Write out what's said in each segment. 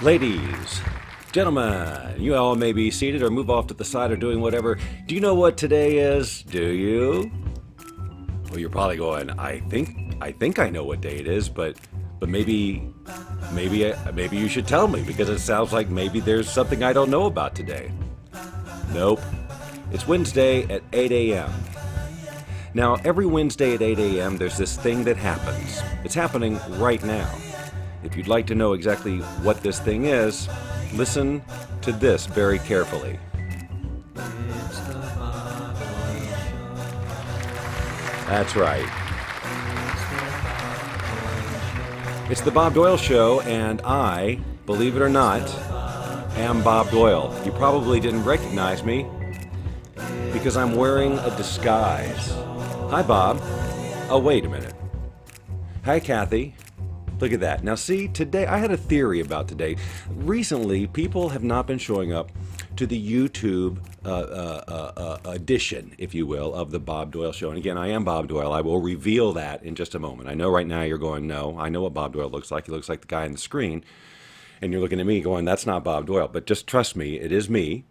Ladies, gentlemen, you all may be seated or move off to the side or doing whatever. Do you know what today is? Do you? Well, you're probably going, I think I know what day it is, but maybe you should tell me because it sounds like maybe there's something I don't know about today. Nope. It's Wednesday at 8 a.m. Now, every Wednesday at 8 a.m., there's this thing that happens. It's happening right now. If you'd like to know exactly what this thing is, listen to this very carefully. That's right. It's the Bob Doyle Show, and I, believe it or not, am Bob Doyle. You probably didn't recognize me because I'm wearing a disguise. Hi, Bob. Oh, wait a minute. Hi, Kathy. Look at that. Now, see, today, I had a theory about today. Recently, people have not been showing up to the YouTube edition, if you will, of the Bob Doyle Show. And again, I am Bob Doyle. I will reveal that in just a moment. I know right now you're going, no, I know what Bob Doyle looks like. He looks like the guy on the screen. And you're looking at me going, that's not Bob Doyle. But just trust me, it is me.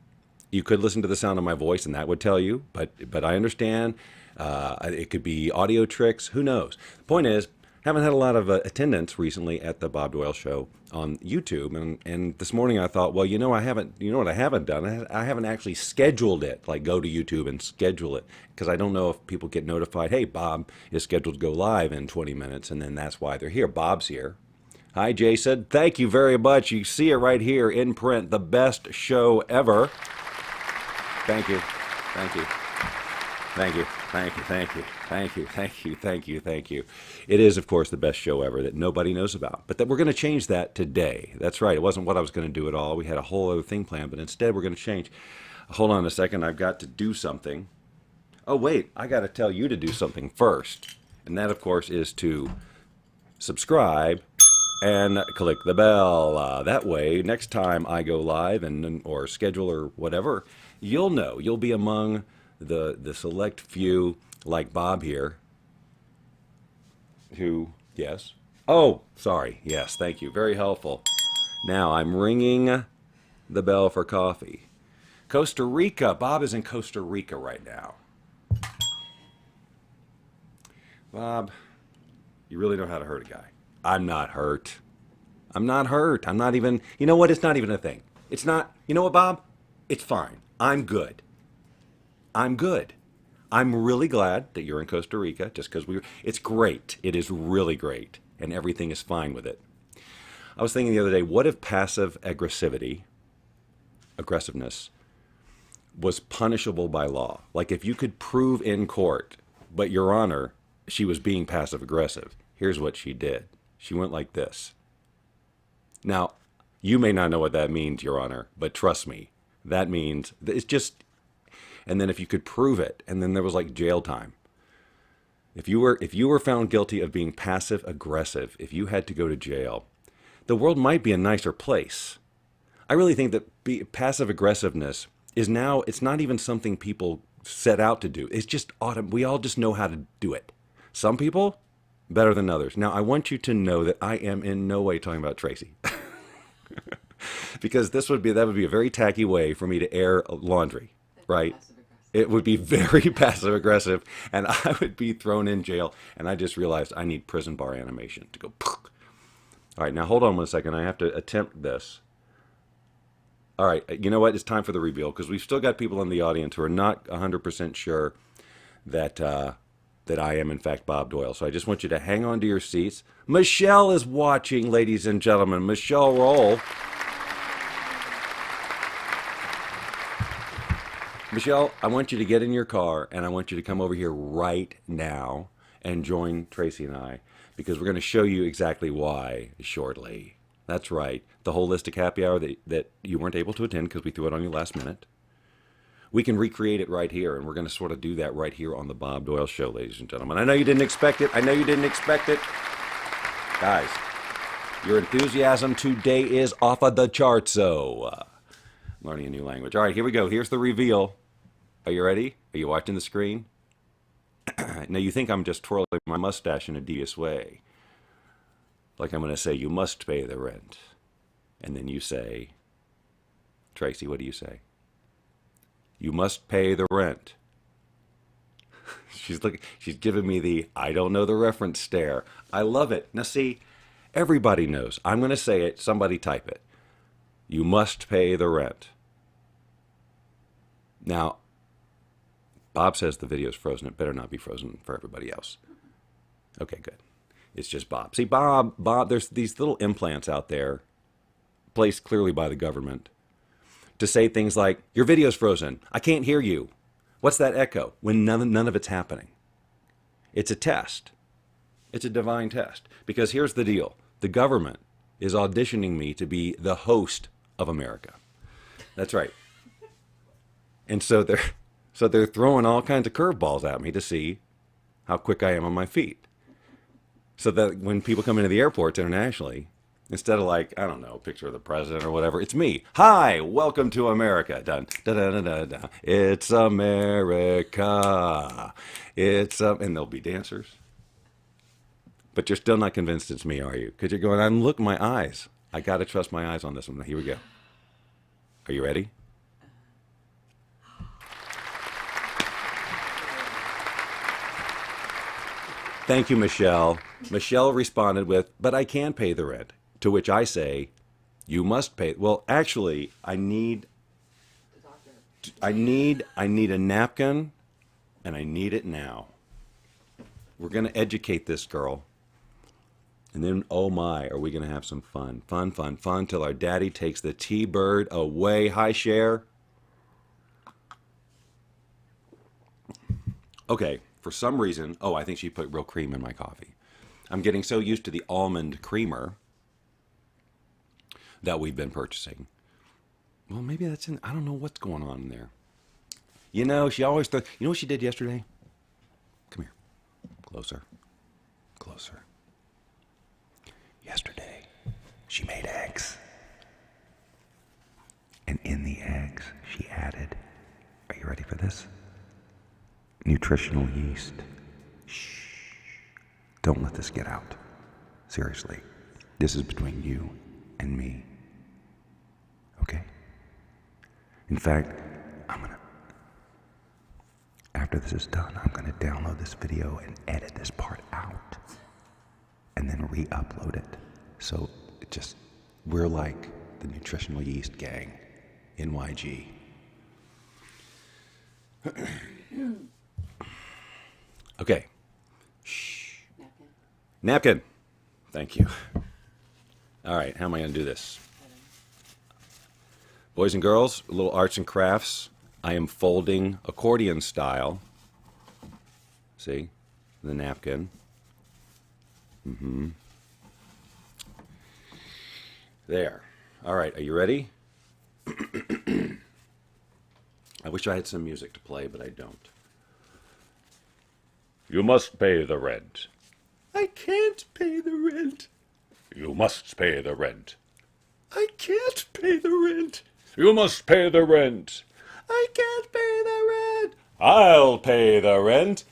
You could listen to the sound of my voice, and that would tell you. But I understand. It could be audio tricks. Who knows? The point is, haven't had a lot of attendance recently at the Bob Doyle Show on YouTube, and this morning I thought, well, you know what I haven't done? I haven't actually scheduled it, like go to YouTube and schedule it, because I don't know if people get notified, hey, Bob is scheduled to go live in 20 minutes, and then that's why they're here. Bob's here. Hi, Jason. Thank you very much. You see it right here in print, the best show ever. Thank you. Thank you. Thank you. Thank you, thank you, thank you, thank you, thank you, thank you. It is, of course, the best show ever that nobody knows about. But that we're going to change that today. That's right. It wasn't what I was going to do at all. We had a whole other thing planned, but instead we're going to change. Hold on a second. I've got to do something. Oh, wait. I got to tell you to do something first. And that, of course, is to subscribe and click the bell. That way, next time I go live or schedule or whatever, you'll know. You'll be among the select few like Bob here who, yes. Oh, sorry. Yes, thank you. Very helpful. Now I'm ringing the bell for coffee. Costa Rica. Bob is in Costa Rica right now. Bob, you really know how to hurt a guy. I'm not hurt. I'm not hurt. I'm not even, you know what? It's not even a thing. It's not, you know what, Bob? It's fine. I'm good. I'm good. I'm really glad that you're in Costa Rica just because it's great. It is really great. And everything is fine with it. I was thinking the other day, what if passive aggressiveness, was punishable by law? Like if you could prove in court, but Your Honor, she was being passive aggressive. Here's what she did. She went like this. Now, you may not know what that means, Your Honor, but trust me, that means it's just. And then if you could prove it, and then there was like jail time. If you were found guilty of being passive aggressive, if you had to go to jail, the world might be a nicer place. I really think that passive aggressiveness is now, it's not even something people set out to do. It's just we all just know how to do it. Some people better than others. Now, I want you to know that I am in no way talking about Tracy. Because that would be a very tacky way for me to air laundry, right? It would be very passive aggressive, and I would be thrown in jail. And I just realized I need prison bar animation to go. All right, now hold on 1 second. I have to attempt this. All right, you know what? It's time for the reveal because we've still got people in the audience who are not 100% sure that that I am in fact Bob Doyle. So I just want you to hang on to your seats. Michelle is watching, ladies and gentlemen. Michelle Roll. Michelle, I want you to get in your car, and I want you to come over here right now and join Tracy and I, because we're going to show you exactly why shortly. That's right, the holistic happy hour that you weren't able to attend because we threw it on you last minute. We can recreate it right here, and we're going to sort of do that right here on the Bob Doyle Show, ladies and gentlemen. I know you didn't expect it. I know you didn't expect it. Guys, your enthusiasm today is off of the charts, so learning a new language. All right, here we go. Here's the reveal. Are you ready? Are you watching the screen? Now, you think I'm just twirling my mustache in a devious way. Like I'm going to say, you must pay the rent. And then you say, Tracy, what do you say? You must pay the rent. She's giving me the I don't know the reference stare. I love it. Now see, everybody knows. I'm going to say it. Somebody type it. You must pay the rent. Now, Bob says the video's frozen. It better not be frozen for everybody else. Okay, good. It's just Bob. See, Bob, there's these little implants out there, placed clearly by the government, to say things like, your video's frozen. I can't hear you. What's that echo? When none of it's happening. It's a test. It's a divine test. Because here's the deal. The government is auditioning me to be the host of America. That's right. And so they're throwing all kinds of curveballs at me to see how quick I am on my feet. So that when people come into the airports internationally, instead of like, I don't know, a picture of the president or whatever, it's me. Hi, welcome to America. Dun, da, da, da, da, da. It's America. And there'll be dancers. But you're still not convinced it's me, are you? Because you're going, look, my eyes. I got to trust my eyes on this one. Here we go. Are you ready? Thank you, Michelle. Michelle responded with, but I can pay the rent. To which I say, you must pay. Well, actually, I need a napkin, and I need it now. We're going to educate this girl. And then, oh my, are we going to have some fun. Fun, fun, fun, till our daddy takes the T-bird away. Hi, Cher. Okay, for some reason, I think she put real cream in my coffee. I'm getting so used to the almond creamer that we've been purchasing. Well, maybe that's I don't know what's going on in there. You know, she always you know what she did yesterday? Come here. Closer. Closer. Yesterday, she made eggs. And in the eggs, she added, are you ready for this? Nutritional yeast. Shh. Don't let this get out. Seriously. This is between you and me. Okay? In fact, after this is done, I'm going to download this video and edit this part out. And then re-upload it. So we're like the Nutritional Yeast Gang. NYG. Okay. Shh. Napkin. Thank you. All right, how am I going to do this? Boys and girls, a little arts and crafts. I am folding accordion style. See? The napkin. There. All right, are you ready? I wish I had some music to play, but I don't. You must pay the rent. I can't pay the rent. You must pay the rent. I can't pay the rent. You must pay the rent. I can't pay the rent. I'll pay the rent.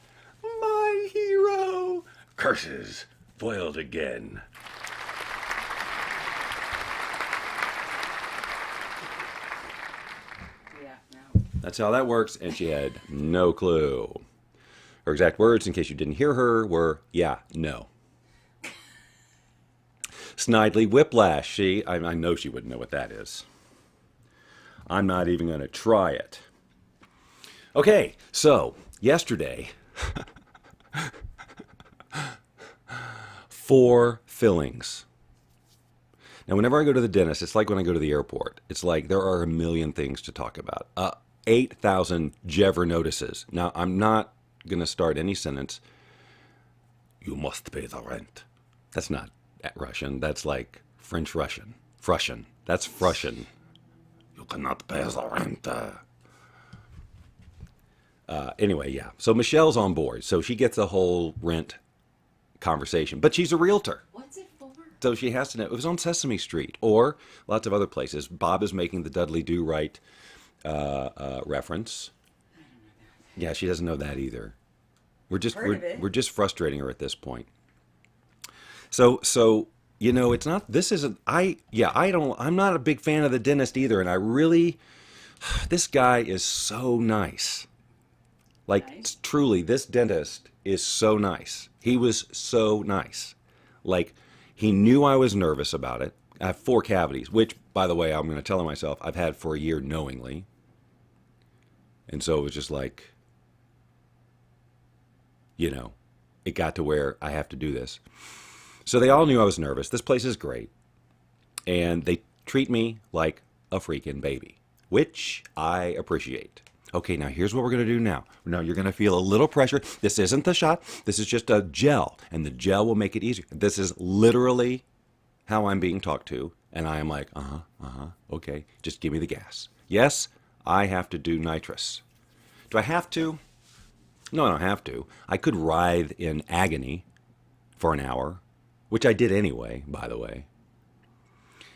My hero. Curses foiled again. Yeah, no. That's how that works, and she had no clue. Her exact words, in case you didn't hear her, were, yeah, no. Snidely whiplash. I know she wouldn't know what that is. I'm not even going to try it. Okay, so yesterday, 4 fillings. Now, whenever I go to the dentist, it's like when I go to the airport. It's like there are a million things to talk about. 8,000 Jever notices. Now, I'm not going to start any sentence. You must pay the rent. That's not Russian. That's like French Russian. Prussian. That's Prussian. You cannot pay the rent. Anyway, yeah. So Michelle's on board. So she gets the whole rent conversation. But she's a realtor. What's it for? So she has to know. It was on Sesame Street or lots of other places. Bob is making the Dudley Do-Right reference. I don't know that. Yeah, she doesn't know that either. We're just frustrating her at this point. So You know, it's not, this isn't, I'm not a big fan of the dentist either. And I really, this guy is so nice. Like, Nice. truly, this dentist is so nice. He was so nice. Like, he knew I was nervous about it. I have 4 cavities, which, by the way, I'm going to tell myself I've had for a year knowingly. And so it was just like, you know, it got to where I have to do this. So they all knew I was nervous. This place is great. And they treat me like a freaking baby, which I appreciate. Okay, now here's what we're going to do now. Now you're going to feel a little pressure. This isn't the shot. This is just a gel, and the gel will make it easier. This is literally how I'm being talked to, and I am like, okay, just give me the gas. Yes, I have to do nitrous. Do I have to? No, I don't have to. I could writhe in agony for an hour, which I did anyway, by the way.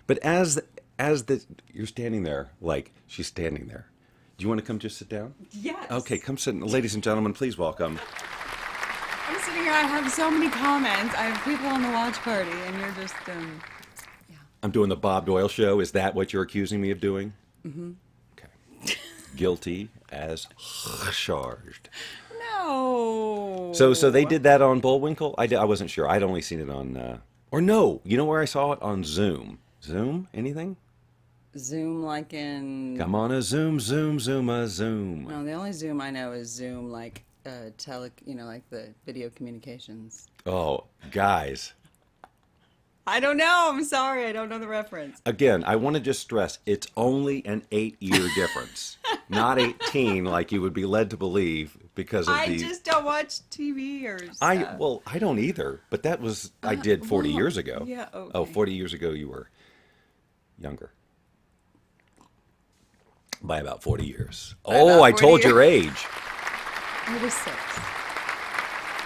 But as you're standing there, like she's standing there. Do you want to come just sit down? Yes. Okay, come sit. Ladies and gentlemen, please welcome. I'm sitting here. I have so many comments. I have people on the watch party, and you're just, yeah. I'm doing the Bob Doyle Show. Is that what you're accusing me of doing? Mm-hmm. Okay. Guilty as charged. No. So they did that on Bullwinkle? I wasn't sure. I'd only seen it on, or no, you know where I saw it? On Zoom. Zoom? Anything? Zoom like in... Come on, a Zoom, Zoom, Zoom, a Zoom. No, the only Zoom I know is Zoom like like the video communications. Oh, guys. I don't know. I'm sorry. I don't know the reference. Again, I want to just stress, it's only an 8-year difference. Not 18 like you would be led to believe because of I just don't watch TV or stuff. I don't either, but that was, I did 40 years ago. Yeah, okay. Oh, 40 years ago you were younger. By about 40 years. By about I 40 told years. your age. I was 6.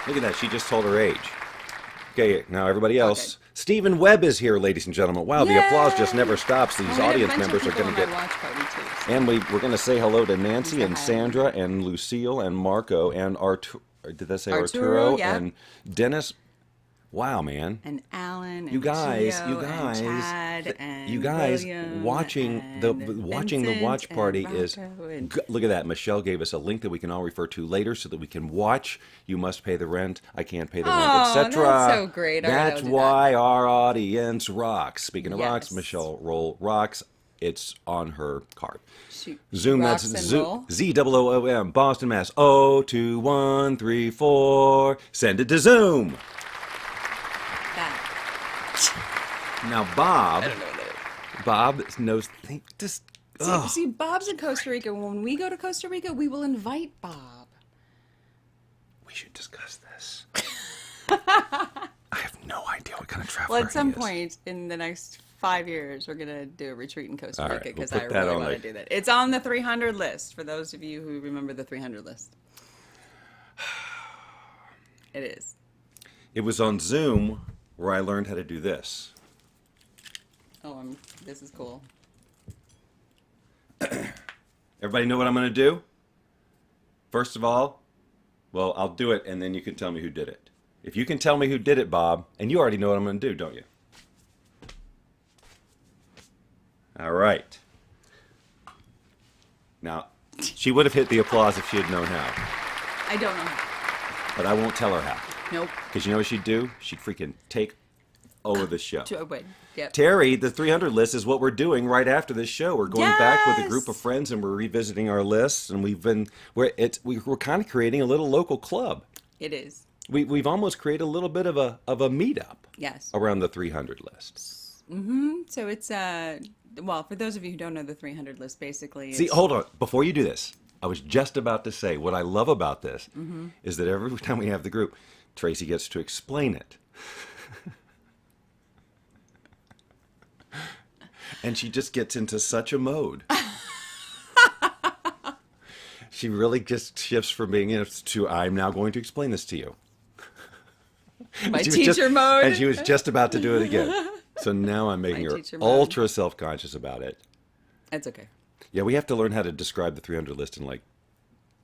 Look at that, she just told her age. Okay, now everybody else. Okay. Stephen Webb is here, ladies and gentlemen. Wow, the applause just never stops. These Well, we have a audience bunch of members are people going to on get... my watch party too. So. And we're going to say hello to Nancy and Hi. Sandra and Lucille and Marco and Arturo. Did I say Arturo, Arturo? yeah. And Dennis. Wow, man. And Alan and You guys, Gio and Chad and you guys William watching and the watch Vincent party and is Rocco and- look at that. Michelle gave us a link that we can all refer to later so that we can watch You Must Pay the Rent, I Can't Pay the Rent, Oh, etc. that's so great. All right, That's I'll do why our audience rocks. Speaking of rocks, Yes. Michelle Roll rocks. It's on her card. Shoot. Zoom, Rocks that's and Zoom, roll. ZOOM, Boston, Mass. 02134. Send it to Zoom. That. Now, Bob. I don't know what that is. Bob knows. Just. See, Bob's in Costa Rica. When we go to Costa Rica, we will invite Bob. We should discuss this. I have no idea what kind of traveler Well, at some he is. point in the next 5 years, we're going to do a retreat in Costa All Rica right, we'll because put I that really on want the- to do that. It's on the 300 list for those of you who remember the 300 list. It is. It was on Zoom where I learned how to do this. Oh, this is cool. Everybody know what I'm going to do? First of all, well, I'll do it and then you can tell me who did it. If you can tell me who did it, Bob, and you already know what I'm going to do, don't you? All right. Now, she would have hit the applause if she had known how, I don't know how. but I won't tell her how. Nope. Because you know what she'd do? She'd freaking take over the show. Wait. Yep. Terry, the 300 list is what we're doing right after this show. We're going back with a group of Yes! friends and we're revisiting our lists, and we're kind of creating a little local club. It is. We've almost created a little bit of a meetup Yes. around the 300 list. So it's well, for those of you who don't know the 300 list, basically. See, it's- hold on. Before you do this, I was just about to say what I love about this is that every time we have the group, Tracy gets to explain it. And she just gets into such a mode. She really just shifts from being to I'm now going to explain this to you. My She was teacher mode. And she was just about to do it again. So now I'm making My her teacher mode. ultra self-conscious about it. That's okay. Yeah, we have to learn how to describe the 300 list in like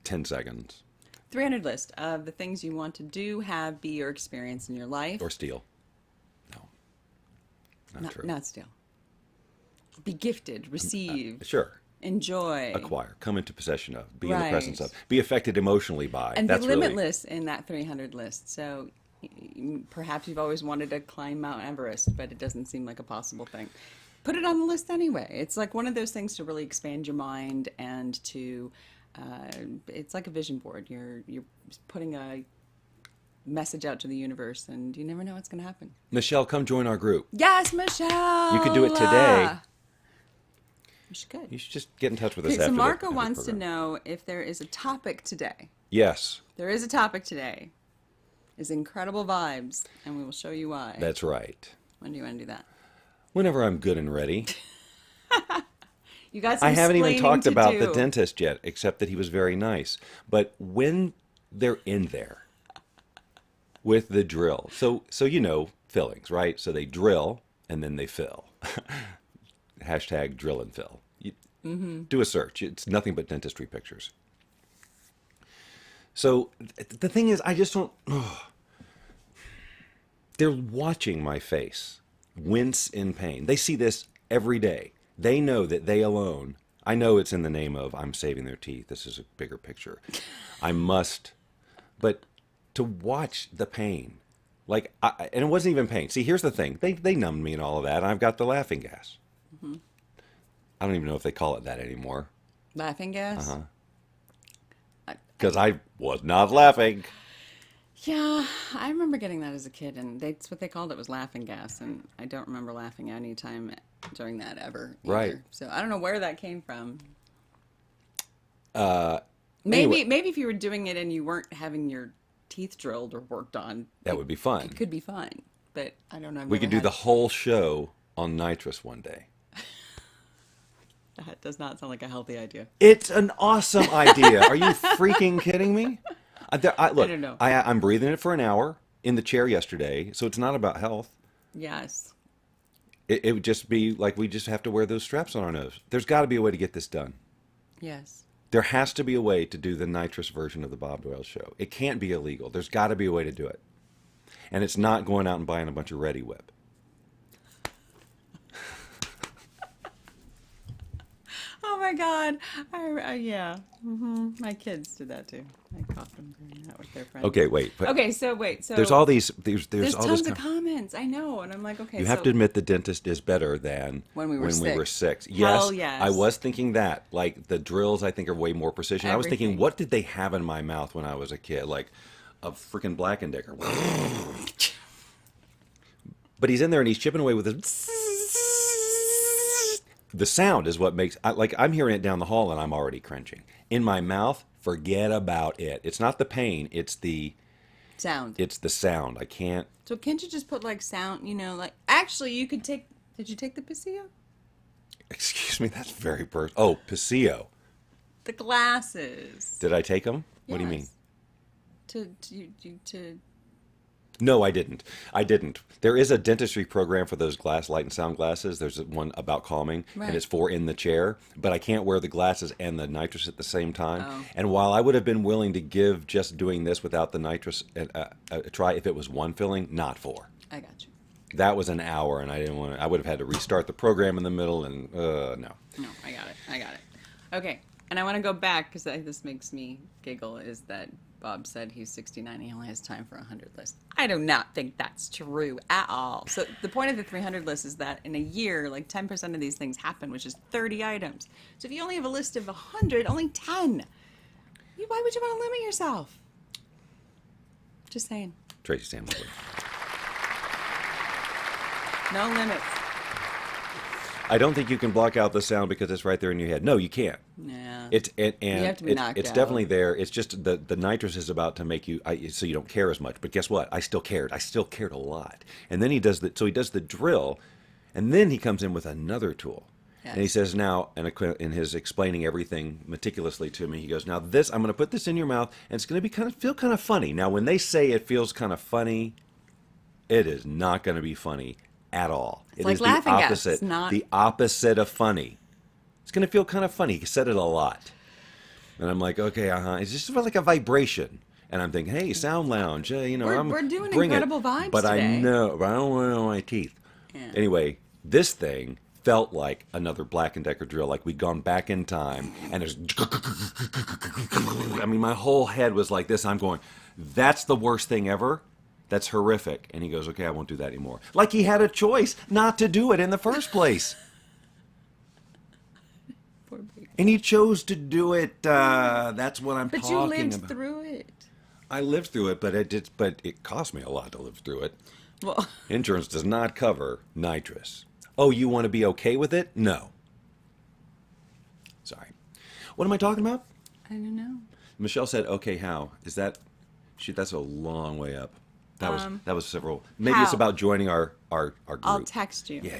10 seconds. 300 list of the things you want to do, have, be, or experience in your life. Or steal. No. not true. Not steal. Be gifted, receive, Sure. enjoy, Acquire, come into possession of, be in the Right. presence of, be affected emotionally by. and That's be really limitless in that 300 list. So perhaps you've always wanted to climb Mount Everest, but it doesn't seem like a possible thing. Put it on the list anyway. It's like one of those things to really expand your mind and to. It's like a vision board. You're putting a message out to the universe, and you never know what's going to happen. Michelle, come join our group. Yes, Michelle. You could do it today. You should. You should just get in touch with us Okay, after so the- Marco after the wants to program. know if there is a topic today. Yes, There is a topic today. Is incredible vibes, and we will show you why. that's right. When do you want to do that? Whenever I'm good and ready. You got some I haven't even explaining talked to about do. the dentist yet, except that he was very nice. But when they're in there with the drill, so you know fillings, right? So they drill and then they fill. Hashtag drill and fill. Do a search. It's nothing but dentistry pictures. So the thing is, I just don't. They're watching my face wince in pain. They see this every day. They know that they alone, I know it's in the name of I'm saving their teeth. This is a bigger picture. I must. But to watch the pain, and it wasn't even pain. See, here's the thing. They numbed me and all of that, and I've got the laughing gas. Mm-hmm. I don't even know if they call it that anymore. Laughing gas? Because I was not laughing. Yeah, I remember getting that as a kid, and that's what they called it, was laughing gas, and I don't remember laughing any time during that ever. Either. Right. So I don't know where that came from. Anyway. Maybe if you were doing it and you weren't having your teeth drilled or worked on, That would be fun. it could be fine. But I don't know. I've We could never do the had- whole show on nitrous one day. That does not sound like a healthy idea. It's an awesome idea. Are you freaking kidding me? Look, I don't know. I'm breathing it for an hour in the chair yesterday, so it's not about health. Yes. It would just be like we just have to wear those straps on our nose. There's got to be a way to get this done. Yes. There has to be a way to do the nitrous version of the Bob Doyle Show. It can't be illegal. There's got to be a way to do it. And it's not going out and buying a bunch of Ready Whip. Oh my God. Yeah. My kids did that too. I caught them doing that with their friends. Okay, wait. But Okay, so there's all these. There's There's all tons this. of comments. I know, and I'm like, okay. You have to admit the dentist is better than When we were six. Hell Yes, yes. I was thinking that. Like the drills, I think are way more precision. I was thinking, Everything. what did they have in my mouth when I was a kid? Like a freaking Black and Decker. But he's in there and he's chipping away with his. The sound is what makes. I'm hearing it down the hall and I'm already cringing. In my mouth, forget about it. It's not the pain. It's the sound. sound. I can't. So can't you just put like sound? Like actually, you could take. Did you take the Paseo? Excuse me. That's very personal. Oh, Paseo. The glasses. Did I take them? What do you mean? Yes. To No, I didn't. There is a dentistry program for those glass, light, and sound glasses. There's one about calming, Right. and it's for in the chair. But I can't wear the glasses and the nitrous at the same time. Oh. And while I would have been willing to give just doing this without the nitrous a try if it was one filling, not four. I got you. That was an hour, and I didn't want to. I would have had to restart the program in the middle, and no. No, I got it. Okay, and I want to go back because this makes me giggle. Is that Bob said he's 69, he only has time for a 100 list. I do not think that's true at all. So the point of the 300 list is that in a year, like 10% of these things happen, which is 30 items. So if you only have a list of 100, only 10. Why would you want to limit yourself? Just saying. Tracy Sam. No limits. I don't think you can block out the sound because it's right there in your head. No, you can't. Yeah. It's You have to be knocked it's out. definitely there. It's just the nitrous is about to make you so you don't care as much. But guess what? I still cared. I still cared a lot. And then he does the drill, and then he comes in with another tool. Yes. And he says now, and in his explaining everything meticulously to me, he goes, now this, I'm going to put this in your mouth, and it's going to feel kind of funny. Now, when they say it feels kind of funny, it is not going to be funny at all. It's It like is laughing the gas. opposite. It's not- The opposite of funny. It's going to feel kind of funny. He said it a lot. And I'm like, okay, It's just like a vibration. And I'm thinking, hey, Sound Lounge, We're doing bring incredible vibes But I today. know, but I don't want it on my teeth. Yeah. Anyway, This thing felt like another Black & Decker drill, like we'd gone back in time, and there's, I mean, my whole head was like this. I'm going, that's the worst thing ever. That's horrific. And he goes, okay, I won't do that anymore. Like he had a choice not to do it in the first place. Poor baby. And he chose to do it. That's what I'm But talking you lived about. through it. I lived through it, but it cost me a lot to live through it. Well, Insurance does not cover nitrous. Oh, you want to be okay with it? No. Sorry. What am I talking about? I don't know. Michelle said, okay, how? Is that... Shoot, that's a long way up. That was several... Maybe it's how? about joining our group. I'll text you. Yeah.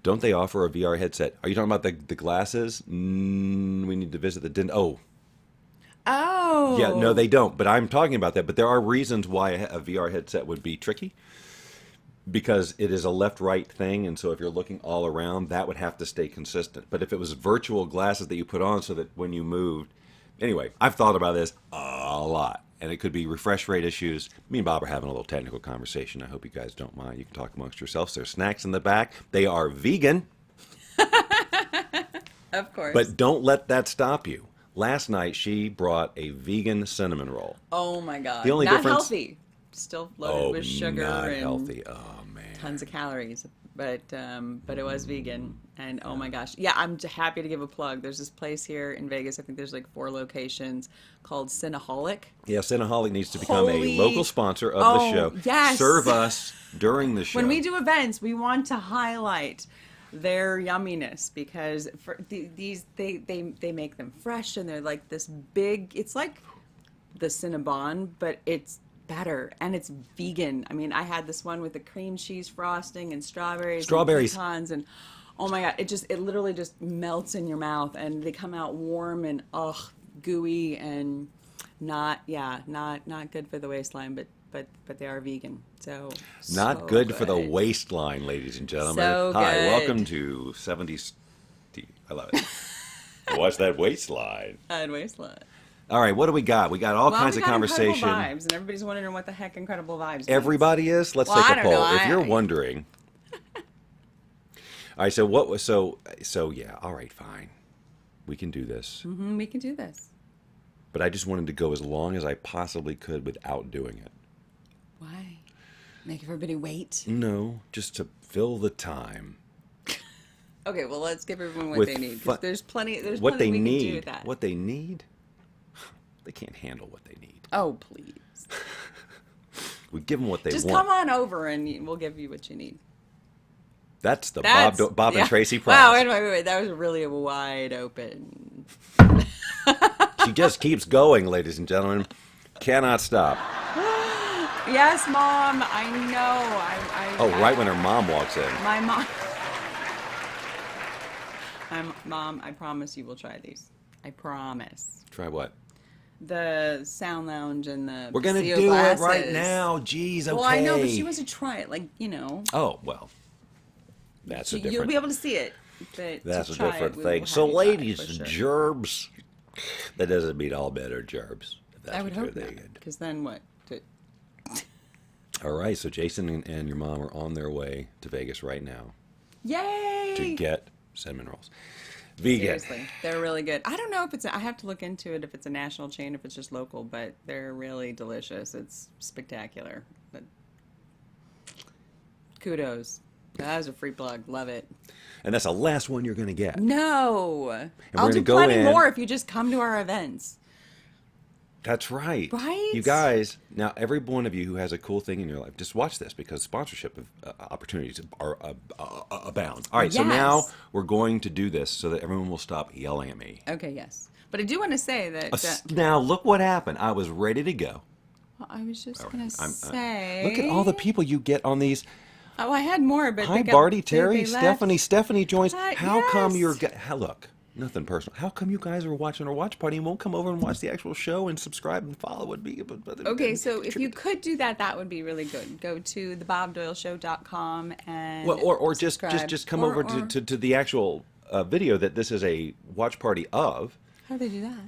Don't they offer a VR headset? Are you talking about the glasses? We need to visit the... Oh. Oh. Yeah, no, they don't. But I'm talking about that. But there are reasons why a VR headset would be tricky. Because it is a left-right thing, and so if you're looking all around, that would have to stay consistent. But if it was virtual glasses that you put on so that when you moved... Anyway, I've thought about this a lot. And it could be refresh rate issues. Me and Bob are having a little technical conversation. I hope you guys don't mind. You can talk amongst yourselves. There's snacks in the back. They are vegan. Of course. But don't let that stop you. Last night, she brought a vegan cinnamon roll. Oh my God. The only not difference... healthy. Still loaded with sugar not and healthy. Oh, man. tons of calories. But it was vegan. And oh my gosh. Yeah, I'm happy to give a plug. There's this place here in Vegas. I think there's like 4 locations called Cinnaholic. Yeah, Cinnaholic needs to become Holy... a local sponsor of the show. Yes. Serve us during the show. When we do events, we want to highlight their yumminess because for these they make them fresh and they're like this big. It's like the Cinnabon, but it's better and it's vegan. I mean, I had this one with the cream cheese frosting and strawberries, and pecans, and oh my God, it literally just melts in your mouth, and they come out warm and gooey and not good for the waistline, but they are vegan. So not good for the waistline, ladies and gentlemen. So Hi, good. welcome to 70s. I love it. Watch that waistline. Waistline. All right, what do we got? We got all kinds of conversation. Incredible Vibes, and everybody's wondering what the heck Incredible Vibes means. Everybody is? Let's Well, take I a don't poll. know. If you're wondering. All right, so what was so yeah, all right, fine. We can do this. Mm-hmm, we can do this. But I just wanted to go as long as I possibly could without doing it. Why? Make everybody wait? No, just to fill the time. Okay, well, let's give everyone what With they need. 'Cause there's plenty what they we need. can do with that. What they need? They can't handle what they need. Oh, please. We give them what they Just want. come on over and we'll give you what you need. That's the Bob and Tracy Wow, promise. wait. That was really wide open. She just keeps going, ladies and gentlemen. Cannot stop. Yes, Mom, I know. Oh, right when her mom walks in. My mom. Mom, I promise you will try these. I promise. Try what? The sound lounge and the We're going to CO do glasses. it right now. Jeez, okay. Well, I know, but she wants to try it, Oh, well. That's a different... You'll be able to see it. But That's to a try different it, we thing. will So, have you try it, ladies for and sure. gerbs, that doesn't mean all men are gerbs. If that's I would what you're hope not, thinking. because then what? All right, so Jason and your mom are on their way to Vegas right now Yay! to get cinnamon rolls. Vegan. Seriously, they're really good. I don't know if I have to look into it if it's a national chain, if it's just local, but they're really delicious. It's spectacular. But kudos. That was a free plug. Love it. And that's the last one you're going to get. No. we're I'll gonna do go plenty in- more if you just come to our events. That's right. Right? You guys, now every one of you who has a cool thing in your life, just watch this because sponsorship opportunities are abound. All right, so Yes. now we're going to do this so that everyone will stop yelling at me. Okay, yes. But I do want to say that... Now, look what happened. I was ready to go. well, I was just going to I'm- say... Look at all the people you get on these. Oh, I had more, but... Hi, they got- Barty, they Terry, left. Stephanie. Stephanie joins. How come yes. you're... Look, nothing personal. How come you guys are watching our watch party and won't come over and watch the actual show and subscribe and follow? Would be Okay, so if you could do that, that would be really good. Go to thebobdoyleshow.com and Well, or just subscribe. come Or- over or- to the actual video that this is a watch party of. How do they do that?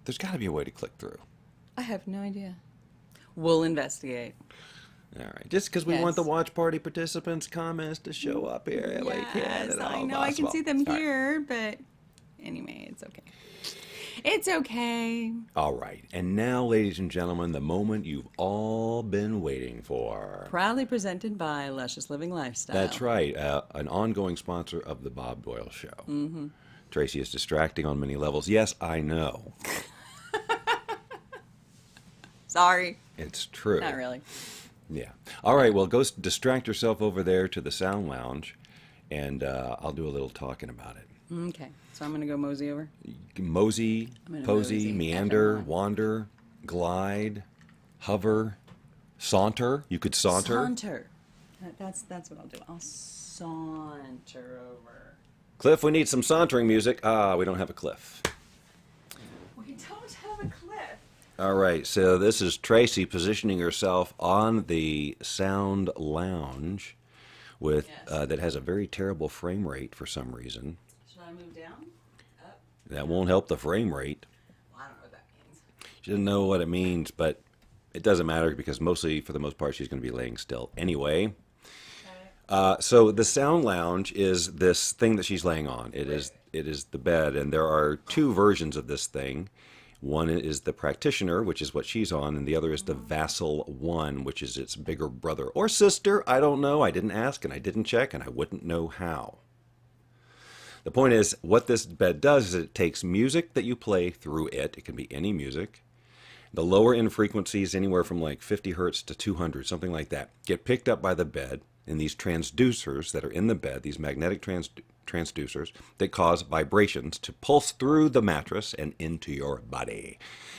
There's got to be a way to click through. I have no idea. We'll investigate. All right. Just because we want the watch party participants' comments to show up here. We can't Yes, at all I know I can possible. see them All right. here, but anyway, it's okay. It's okay. All right. And now, ladies and gentlemen, the moment you've all been waiting for. Proudly presented by Luscious Living Lifestyle. That's right. An ongoing sponsor of the Bob Doyle Show. Mm-hmm. Tracy is distracting on many levels. Yes, I know. Sorry. It's true. Not really. Yeah. All right. Well, go distract yourself over there to the sound lounge, and I'll do a little talking about it. Okay. So I'm going to go mosey over. Mosey, gonna posey, mosey, meander, F&Y. wander, glide, hover, saunter. You could saunter. Saunter. That's what I'll do. I'll saunter over. Cliff, we need some sauntering music. Ah, we don't have a Cliff. We don't have a cliff. All right, so this is Tracy positioning herself on the sound lounge with Yes. that has a very terrible frame rate for some reason. Should I move down? Up? That won't help the frame rate. Well, I don't know what that means. She doesn't know what it means, but it doesn't matter because mostly, for the most part, she's going to be laying still anyway. So the sound lounge is this thing that she's laying on. It is the bed, and there are two versions of this thing. One is the practitioner, which is what she's on, and the other is the Vassal One, which is its bigger brother or sister. I don't know. I didn't ask, and I didn't check, and I wouldn't know how. The point is, what this bed does is it takes music that you play through it. It can be any music. The lower end frequencies, anywhere from like 50 hertz to 200, something like that, get picked up by the bed in these transducers that are in the bed, these magnetic transducers that cause vibrations to pulse through the mattress and into your body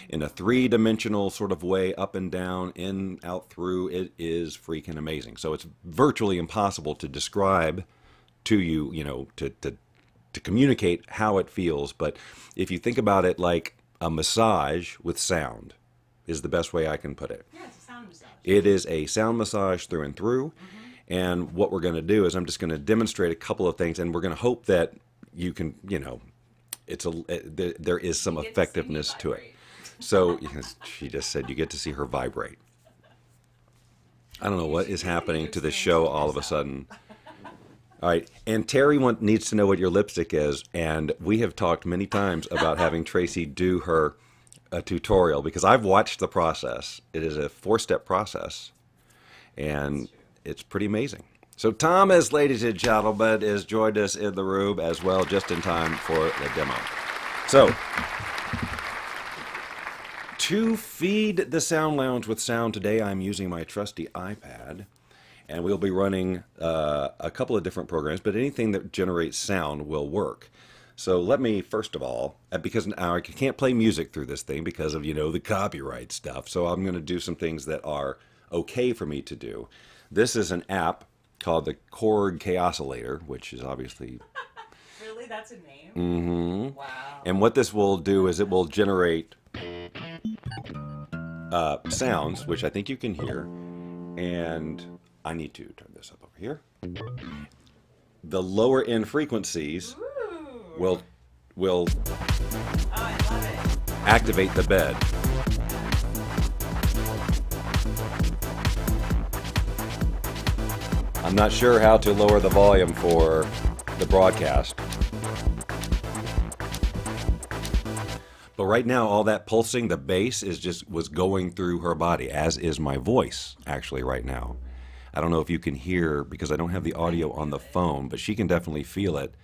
in a three-dimensional sort of way, up and down, in, out, through. It is freaking amazing. So it's virtually impossible to describe to you, to communicate how it feels. But if you think about it like a massage with sound is the best way I can put it. Yeah, it's a sound massage. It is a sound massage through and through. Mm-hmm. And what we're going to do is I'm just going to demonstrate a couple of things, and we're going to hope that you can, there is some effectiveness to it. So she just said you get to see her vibrate. I don't know what is happening to this show all of a sudden. All right, and Terry needs to know what your lipstick is, and we have talked many times about having Tracy do her a tutorial because I've watched the process. It is a 4-step process, and it's pretty amazing. So Thomas, ladies and gentlemen, has joined us in the room as well, just in time for the demo. So, to feed the Sound Lounge with sound today, I'm using my trusty iPad. And we'll be running a couple of different programs, but anything that generates sound will work. So let me, first of all, because now I can't play music through this thing because of, the copyright stuff. So I'm going to do some things that are okay for me to do. This is an app called the Korg Chaosilator, which is obviously... Really? That's a name? Mm-hmm. Wow. And what this will do is it will generate sounds, which I think you can hear. And I need to turn this up over here. The lower end frequencies will Oh, I love it. activate the bed. I'm not sure how to lower the volume for the broadcast. But right now, all that pulsing, the bass was going through her body, as is my voice, actually, right now. I don't know if you can hear, because I don't have the audio on the phone, but she can definitely feel it.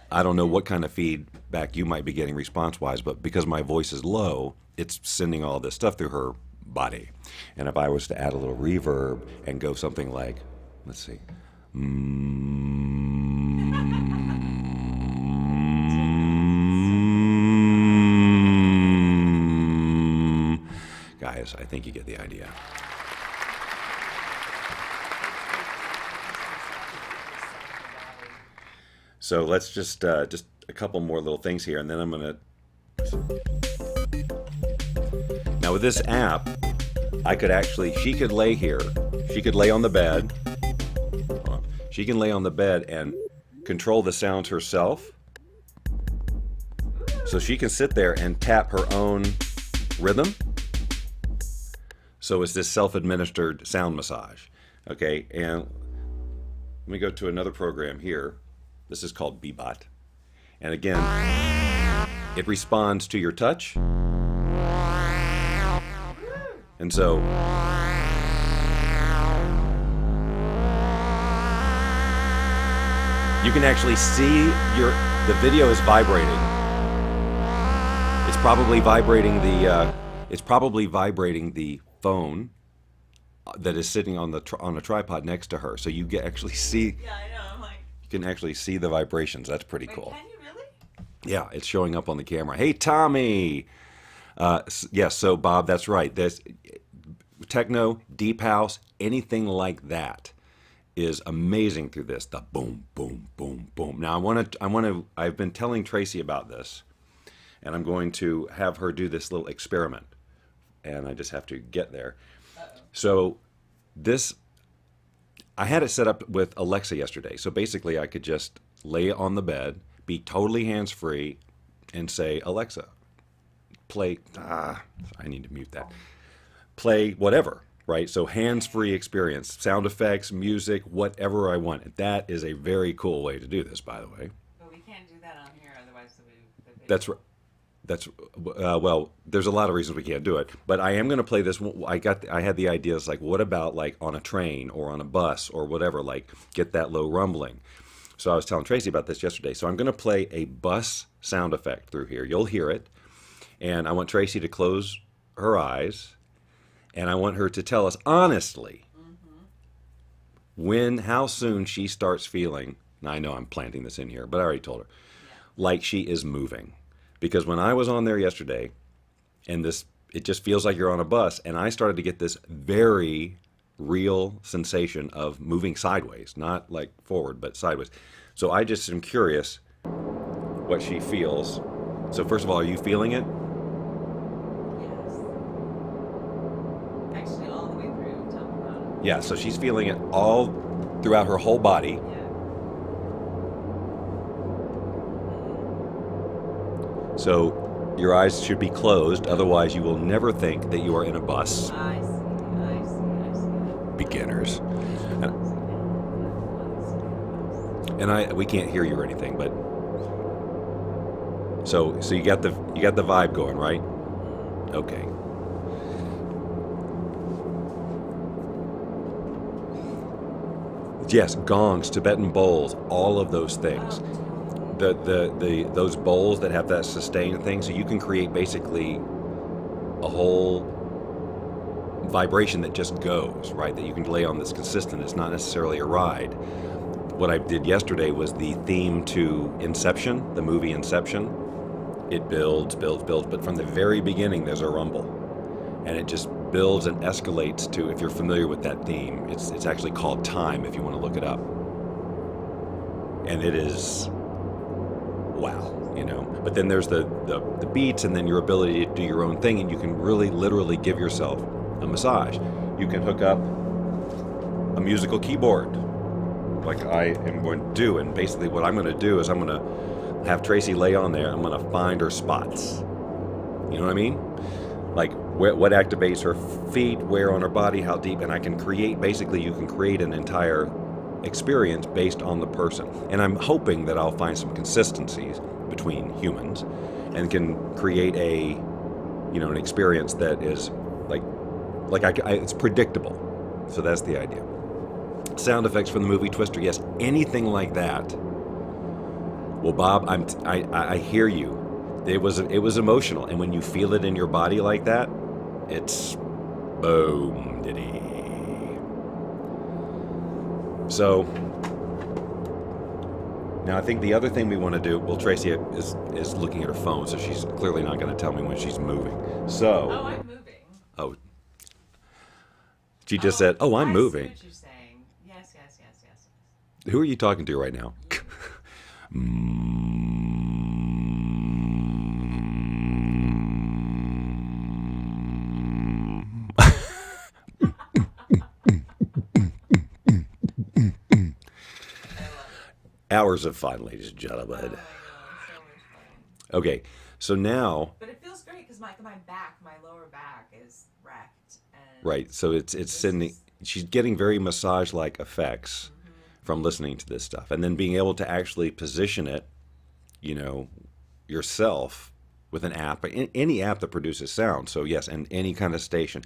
I don't know what kind of feedback you might be getting response-wise, but because my voice is low, it's sending all this stuff through her body. And if I was to add a little reverb and go something like, let's see. Guys, I think you get the idea. So let's just a couple more little things here, and then I'm gonna. Now with this app, she could lay here. She could lay on the bed. She can lay on the bed and control the sounds herself. So she can sit there and tap her own rhythm. So it's this self-administered sound massage. Okay, and let me go to another program here. This is called Bebot. And again, it responds to your touch. And so you can actually see the video is vibrating. It's probably vibrating the phone that is sitting on a tripod next to her. So you actually see. Yeah, I know. I'm like. You can actually see the vibrations. That's pretty cool. Can you really? Yeah, it's showing up on the camera. Hey, Tommy. Yes, so Bob, that's right. There's techno, deep house, anything like that is amazing through this. The boom, boom, boom, boom. Now I've been telling Tracy about this, and I'm going to have her do this little experiment, and I just have to get there. Uh-oh. So I had it set up with Alexa yesterday. So basically I could just lay on the bed, be totally hands-free, and say, Alexa, play, I need to mute that. Play whatever, right? So hands-free experience, sound effects, music, whatever I want. That is a very cool way to do this, by the way. But we can't do that on here, otherwise the video. That's right. Well, there's a lot of reasons we can't do it, but I am going to play this. I had the ideas like, what about like on a train or on a bus or whatever, like get that low rumbling. So I was telling Tracy about this yesterday. So I'm going to play a bus sound effect through here. You'll hear it. And I want Tracy to close her eyes, and I want her to tell us honestly how soon she starts feeling, now I know I'm planting this in here, but I already told her, like she is moving. Because when I was on there yesterday, and it just feels like you're on a bus, and I started to get this very real sensation of moving sideways, not like forward, but sideways. So I just am curious what she feels. So first of all, are you feeling it? Yes. Actually, all the way through. Tell me about it. Yeah, so she's feeling it all throughout her whole body. Yeah. So your eyes should be closed, otherwise you will never think that you are in a bus. I see. Beginners. And we can't hear you or anything, but so you got the vibe going, right? Okay. Yes, gongs, Tibetan bowls, all of those things. Those bowls that have that sustained thing, so you can create basically a whole vibration that just goes, right? That you can lay on that's consistent. It's not necessarily a ride. What I did yesterday was the theme to Inception, the movie Inception. It builds, but from the very beginning there's a rumble. And it just builds and escalates to, if you're familiar with that theme, it's actually called Time if you want to look it up. And it is wow, you know. But then there's the beats, and then your ability to do your own thing, and you can really literally give yourself a massage. You can hook up a musical keyboard like I am going to do, and basically what I'm going to do is I'm going to have Tracy lay on there. I'm going to find her spots. You know what I mean? Like what activates her feet, where on her body, how deep, and I can create, basically you can create an entire experience based on the person. And I'm hoping that I'll find some consistencies between humans and can create an experience that is it's predictable. So that's the idea. Sound effects from the movie Twister, yes, anything like that. Well, Bob, I hear you. It was emotional, and when you feel it in your body like that, it's boom diddy. So now I think the other thing we want to do, well, Tracy is looking at her phone, so she's clearly not going to tell me when she's moving. So oh, I'm moving. Oh, she just said, "Oh, I'm moving." I see what you're saying. Yes. Who are you talking to right now? Hours of fun, ladies and gentlemen. Oh, I know, so much fun. Okay, so now. But it feels great because my back, my lower back is wrecked. And Right. So it's this sending. is, She's getting very massage-like effects from listening to this stuff, and then being able to actually position it, you know, yourself with an app, any app that produces sound. So yes, and any kind of station,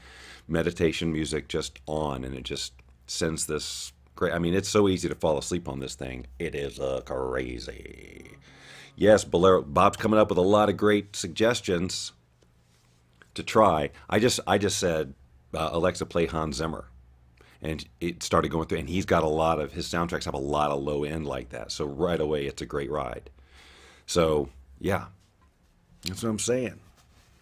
meditation music just on, and it just sends this great. I mean, it's so easy to fall asleep on this thing. It is crazy. Yes, Bolero. Bob's coming up with a lot of great suggestions to try. I just said, Alexa, play Hans Zimmer, and it started going through. And he's got a lot of his soundtracks have a lot of low end like that. So right away, it's a great ride. So yeah, that's what I'm saying.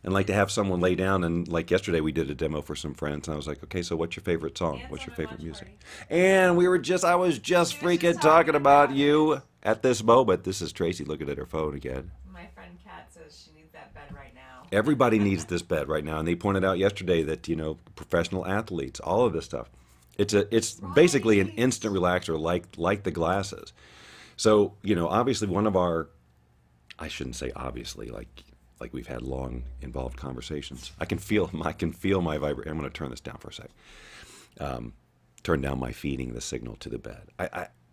And like to have someone lay down and like yesterday we did a demo for some friends and I was like, okay, so what's your favorite song? dance What's on your my favorite watch music? party. And I was just We were just freaking talking talking about about you it. at this moment. This is Tracy looking at her phone again. My friend Kat says she needs that bed right now. Everybody needs this bed right now, and they pointed out yesterday that professional athletes, all of this stuff, it's basically an Right. instant relaxer, like the glasses. So obviously one of our, I shouldn't say obviously, like we've had long involved conversations. I can feel my vibration. I'm going to turn this down for a sec. Turn down my feeding the signal to the bed.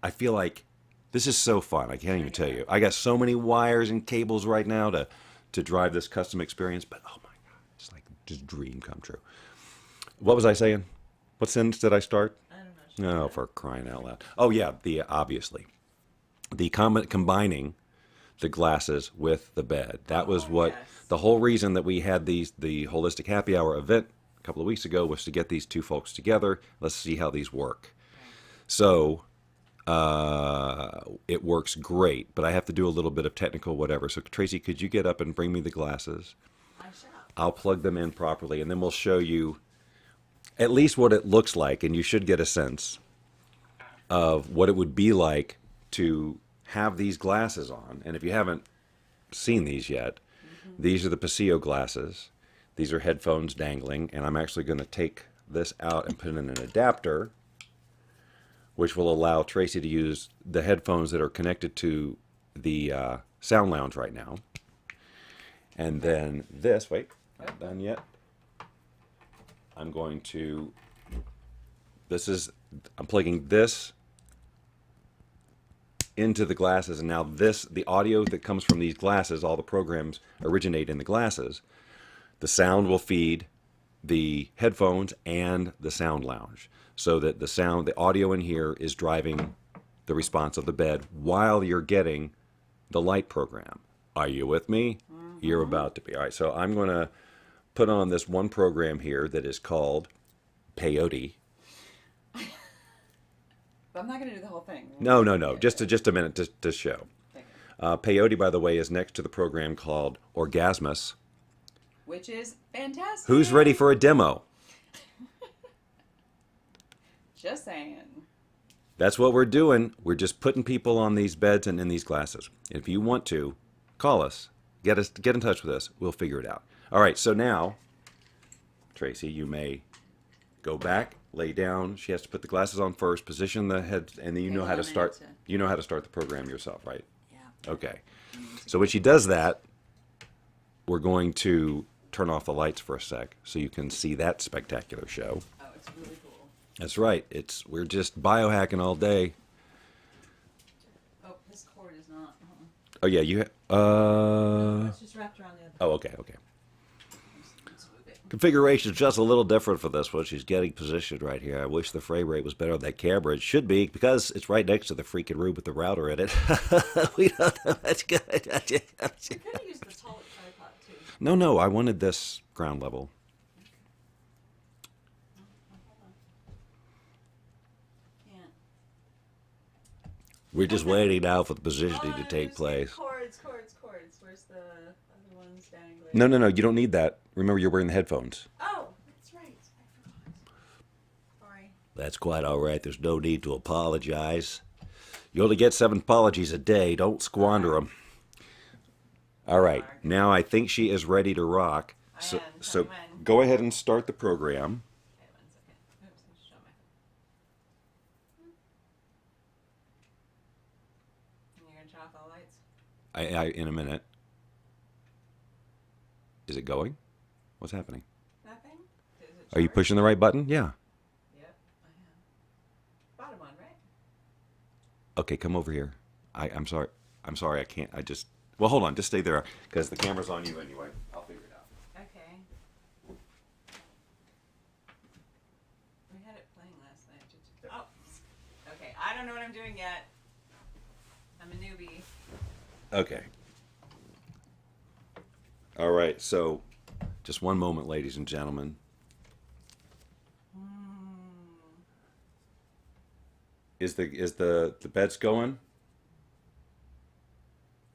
I feel like this is so fun. I can't even tell you. I got so many wires and cables right now to drive this custom experience, but oh my god, it's like just dream come true. What was I saying? What sentence did I start? I don't know. She said No, that. for crying out loud. Oh yeah, the obviously the combining the glasses with the bed. That was Oh, what yes. the whole reason that we had the holistic happy hour event a couple of weeks ago was to get these two folks together. Let's see how these work. So it works great, but I have to do a little bit of technical whatever. So Tracy, could you get up and bring me the glasses? I shall. I'll plug them in properly, and then we'll show you at least what it looks like, and you should get a sense of what it would be like to have these glasses on. And if you haven't seen these yet, these are the Paseo glasses. These are headphones dangling, and I'm actually going to take this out and put it in an adapter, which will allow Tracy to use the headphones that are connected to the sound lounge right now. And then this, wait, not done yet. I'm going to, I'm plugging this into the glasses, and now the audio that comes from these glasses, all the programs originate in the glasses. The sound will feed the headphones and the sound lounge, so that the audio in here is driving the response of the bed while you're getting the light program. Are you with me? You're about to be. All right, so I'm going to put on this one program here that is called Peyote. But I'm not going to do the whole thing. No, Yeah, just a minute to show. okay. Peyote, by the way, is next to the program called Orgasmus. Which is fantastic. Who's ready for a demo? Just saying. That's what we're doing. We're just putting people on these beds and in these glasses. If you want to, call us. Get in touch with us. We'll figure it out. All right, so now, Tracy, you may go back, lay down. She has to put the glasses on first, position the head, and then you Hang know how on to a start. minute. You know how to start the program yourself, right? Yeah. Okay. So when she does that, we're going to turn off the lights for a sec so you can see that spectacular show. Oh, it's really cool. That's right. We're just biohacking all day. Oh, this cord is not. Oh yeah, It's just wrapped around the other. Oh, okay. Let's move it. Configuration is just a little different for this one. She's getting positioned right here. I wish the frame rate was better on that camera. It should be because it's right next to the freaking room with the router in it. We don't know that's good. We could have used the taller tripod too. No, I wanted this ground level. Can't. We're just waiting now for the positioning to take there's place. Cords. Where's the other ones dangling? No, you don't need that. Remember, you're wearing the headphones. Oh, that's right. I forgot. Sorry. That's quite all right. There's no need to apologize. You only get 7 apologies a day. Don't squander them. All right. Now I think she is ready to rock. I So, am. Tell so me when. go ahead and start the program. Okay, 1 second. Oops, I should show my. And you're gonna turn off all the lights. I in a minute. Is it going? What's happening? Are you pushing the right button? Yeah. Yep, I am. Bottom one, right? Okay, come over here. I'm sorry. I'm sorry. I can't. Well, hold on. Just stay there because the camera's on you anyway. I'll figure it out. Okay. We had it playing last night. Oh. Okay, I don't know what I'm doing yet. I'm a newbie. Okay. All right. So, just one moment, ladies and gentlemen. Is the beds going?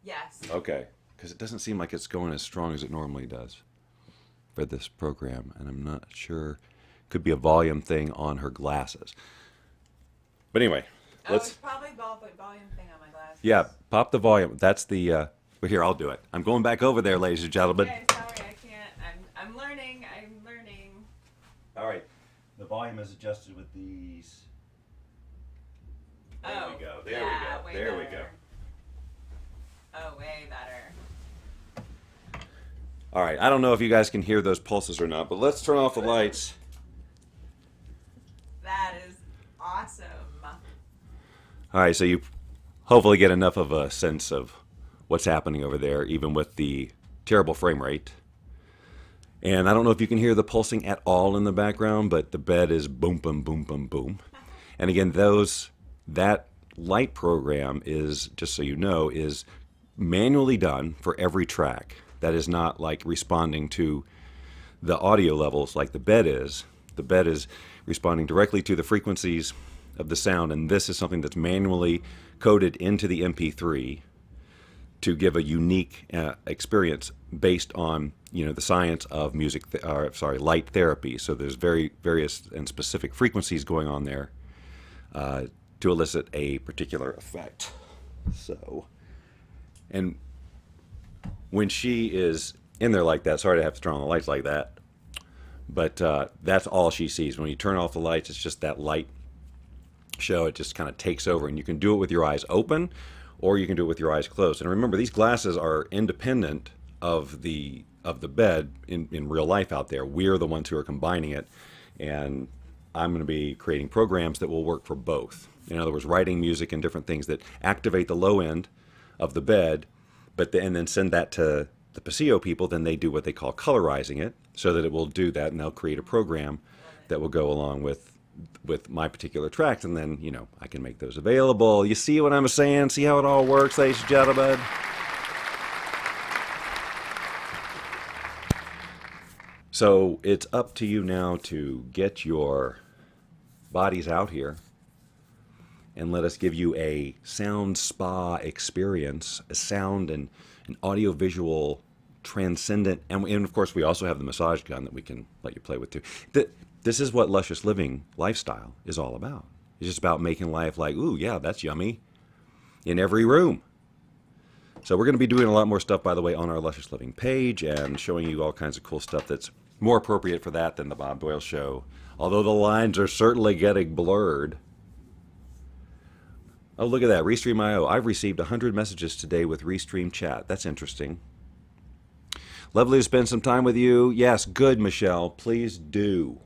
Yes. Okay, because it doesn't seem like it's going as strong as it normally does for this program, and I'm not sure. Could be a volume thing on her glasses. But anyway, It's probably volume thing on my glasses. yeah, pop the volume. That's the. Well, here, I'll do it. I'm going back over there, ladies and gentlemen. Okay, sorry, I can't. I'm learning. I'm learning. All right, the volume is adjusted with these. There we go. There yeah, we way go. There we better. go. Oh, way better. All right, I don't know if you guys can hear those pulses or not, but let's turn off the lights. That is awesome. All right, so you hopefully get enough of a sense of what's happening over there, even with the terrible frame rate. And I don't know if you can hear the pulsing at all in the background, but the bed is boom, boom, boom, boom, boom. And again, that light program is, just so you know, is manually done for every track. That is not like responding to the audio levels like the bed is. The bed is responding directly to the frequencies of the sound, and this is something that's manually coded into the MP3 to give a unique experience based on the science of light therapy. So there's very various and specific frequencies going on there to elicit a particular effect. So, and when she is in there like that, sorry to have to turn on the lights like that, but that's all she sees. When you turn off the lights, it's just that light show. It just kind of takes over, and you can do it with your eyes open, or you can do it with your eyes closed. And remember, these glasses are independent of the bed in real life out there. We're the ones who are combining it, and I'm going to be creating programs that will work for both. In other words, writing music and different things that activate the low end of the bed, and then send that to the Paseo people. Then they do what they call colorizing it, so that it will do that, and they'll create a program that will go along with my particular tracks, and then I can make those available. You see what I'm saying? See how it all works, ladies and gentlemen? So it's up to you now to get your bodies out here and let us give you a sound spa experience, a sound and an audio-visual transcendent, and of course we also have the massage gun that we can let you play with too. This is what luscious living lifestyle is all about. It's just about making life like, ooh, yeah, that's yummy, in every room. So we're going to be doing a lot more stuff, by the way, on our Luscious Living page, and showing you all kinds of cool stuff that's more appropriate for that than the Bob Doyle Show. Although the lines are certainly getting blurred. Oh, look at that, Restream.io. I've received 100 messages today with Restream chat. That's interesting. Lovely to spend some time with you. Yes, good, Michelle. Please do.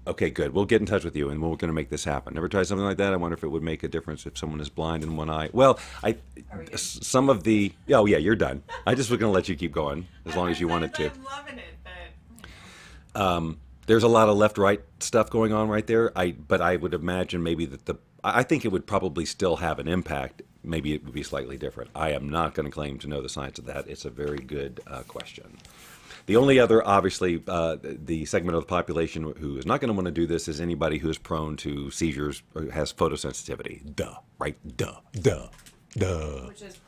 Okay, good. We'll get in touch with you, and we're going to make this happen. Never tried something like that? I wonder if it would make a difference if someone is blind in one eye. Well, some of the... Oh, yeah, you're done. I just was going to let you keep going as long as you wanted to. I'm loving it, but... There's a lot of left-right stuff going on right there. But I would imagine maybe that I think it would probably still have an impact. Maybe it would be slightly different. I am not going to claim to know the science of that. It's a very good question. The only other, obviously, the segment of the population who is not going to want to do this is anybody who is prone to seizures or has photosensitivity. Duh, right? Duh. Which is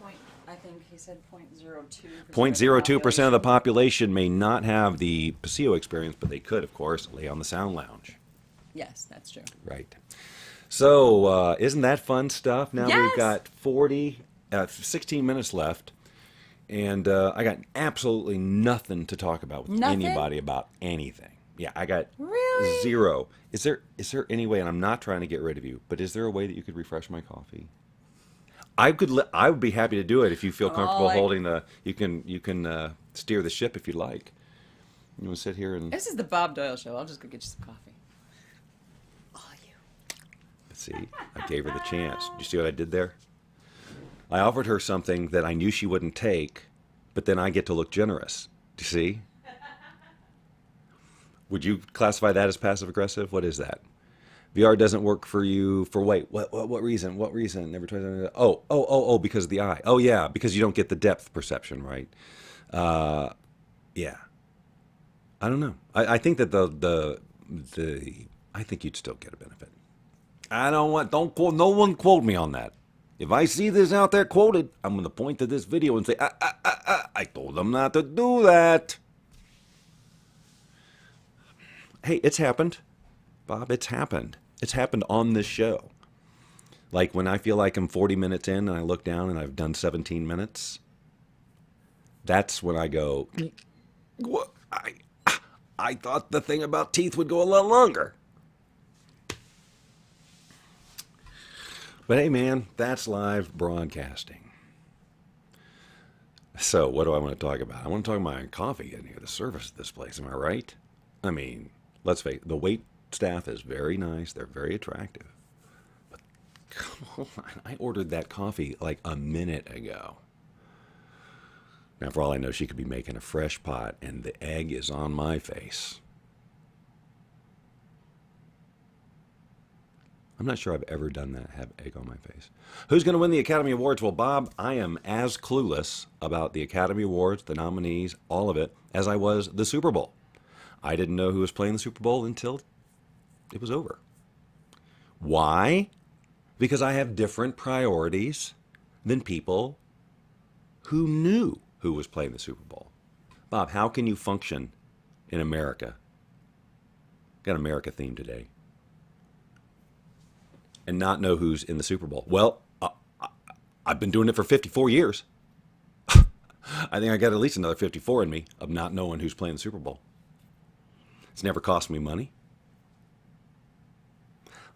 I think he said 0.02%. 0.02% of the population may not have the Paseo experience, but they could, of course, lay on the sound lounge. Yes, that's true. Right. So, isn't that fun stuff? Now Yes! we've got 16 minutes left, and I got absolutely nothing to talk about with Nothing? anybody about anything. Yeah, I got Really? zero. Is there any way, and I'm not trying to get rid of you, but is there a way that you could refresh my coffee? I would be happy to do it if you feel comfortable holding the. You can steer the ship if you like. You want to sit here and This is the Bob Doyle Show. I'll just go get you some coffee. All you. see? I gave her the chance. Did you see what I did there? I offered her something that I knew she wouldn't take, but then I get to look generous. Do you see? Would you classify that as passive aggressive? What is that? VR doesn't work for you for wait, what reason? What reason? Never tried. Oh, because of the eye. Oh yeah, because you don't get the depth perception, right? Yeah. I don't know. I think that I think you'd still get a benefit. Don't quote, no one quote me on that. If I see this out there quoted, I'm going to point to this video and say, I told them not to do that. Hey, it's happened, Bob. It's happened. It's happened on this show. Like when I feel like I'm 40 minutes in and I look down and I've done 17 minutes, that's when I go, what? I thought the thing about teeth would go a lot longer. But hey, man, that's live broadcasting. So what do I want to talk about? I want to talk about my coffee in here, the service of this place. Am I right? I mean, let's face it, the wait staff is very nice. They're very attractive. But come on, I ordered that coffee like a minute ago. Now, for all I know, she could be making a fresh pot, and the egg is on my face. I'm not sure I've ever done that, have egg on my face. Who's going to win the Academy Awards? Well, Bob, I am as clueless about the Academy Awards, the nominees, all of it, as I was the Super Bowl. I didn't know who was playing the Super Bowl until it was over. Why? Because I have different priorities than people who knew who was playing the Super Bowl. Bob, how can you function in America? Got an America theme today. And not know who's in the Super Bowl. Well, I've been doing it for 54 years. I think I got at least another 54 in me of not knowing who's playing the Super Bowl. It's never cost me money.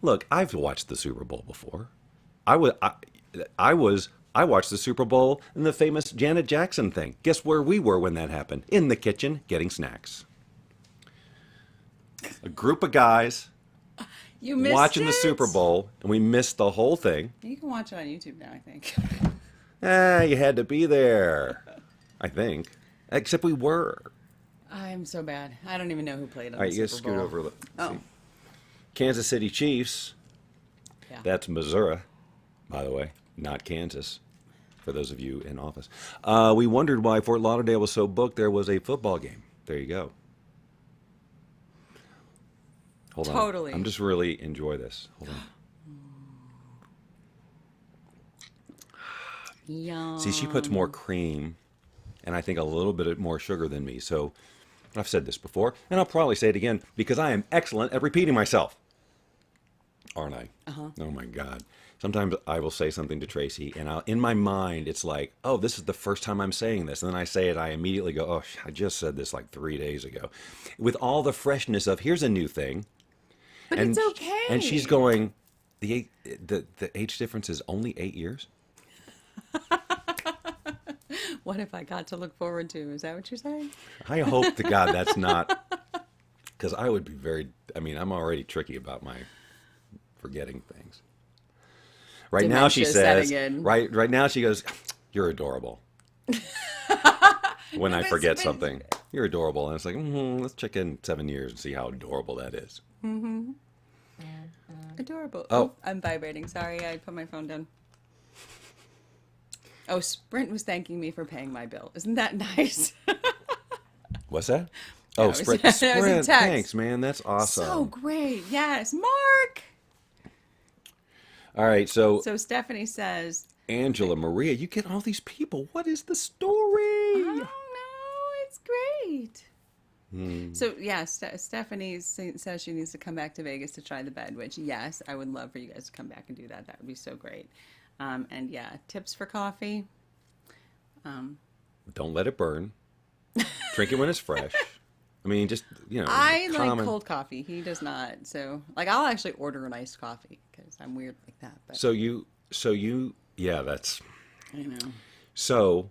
Look, I've watched the Super Bowl before. I watched the Super Bowl in the famous Janet Jackson thing. Guess where we were when that happened? In the kitchen, getting snacks. A group of guys You missed watching it? the Super Bowl, and we missed the whole thing. You can watch it on YouTube now, I think. You had to be there. I think. Except we were. I'm so bad. I don't even know who played on All right, the you guys Super scoot Bowl. over. Look. Oh. See. Kansas City Chiefs. Yeah. That's Missouri, by the way, not Kansas, for those of you in office. We wondered why Fort Lauderdale was so booked. There was a football game. There you go. Hold on. Totally. I'm just really enjoy this. Hold on. Yum. See, she puts more cream and I think a little bit more sugar than me. So I've said this before, and I'll probably say it again because I am excellent at repeating myself. Aren't I? Uh-huh. Oh my God. Sometimes I will say something to Tracy, and in my mind, it's like, oh, this is the first time I'm saying this. And then I say it, I immediately go, oh, I just said this like 3 days ago. With all the freshness of, here's a new thing. But And it's okay. And she's going, the age difference is only 8 years? What if I got to look forward to? Is that what you're saying? I hope to God that's not, because I would be I'm already tricky about my forgetting things. Right now she Dementia says, setting in. right now she goes, you're adorable. When I forget something, you're adorable. And it's like, let's check in 7 years and see how adorable that is. Adorable. Oh. I'm vibrating. Sorry, I put my phone down. Oh, Sprint was thanking me for paying my bill. Isn't that nice? What's that? it Oh, was- Sprint. it was a Sprint. text. Thanks, man. That's awesome. So great. Yes. Mark. All right, so So Stephanie says, Angela, Maria, you get all these people. What is the story? I don't know. It's great. So, yeah, Stephanie says she needs to come back to Vegas to try the bed, which, yes, I would love for you guys to come back and do that. That would be so great. And, yeah, tips for coffee. Don't let it burn. Drink it when it's fresh. I mean, just, I common. like cold coffee. He does not. So, like, I'll actually order an iced coffee because I'm weird like that. But So you, yeah, that's, I know. so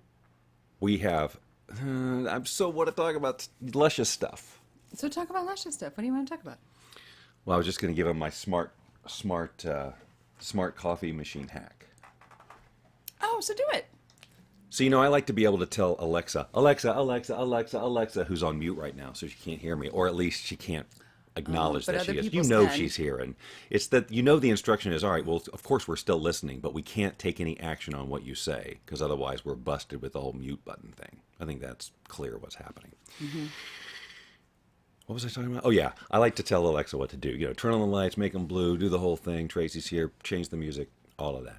we have I'm so want to talk about luscious stuff. So talk about luscious stuff. What do you want to talk about? Well, I was just going to give him my smart coffee machine hack. Oh, so do it. So, I like to be able to tell Alexa, Alexa, Alexa, Alexa, Alexa, who's on mute right now, so she can't hear me, or at least she can't acknowledge but that other she is. people's You know can. she's here, and it's that the instruction is, all right, well, of course we're still listening, but we can't take any action on what you say, because otherwise we're busted with the whole mute button thing. I think that's clear what's happening. Mm-hmm. What was I talking about? Oh, yeah. I like to tell Alexa what to do. Turn on the lights, make them blue, do the whole thing. Tracy's here, change the music, all of that.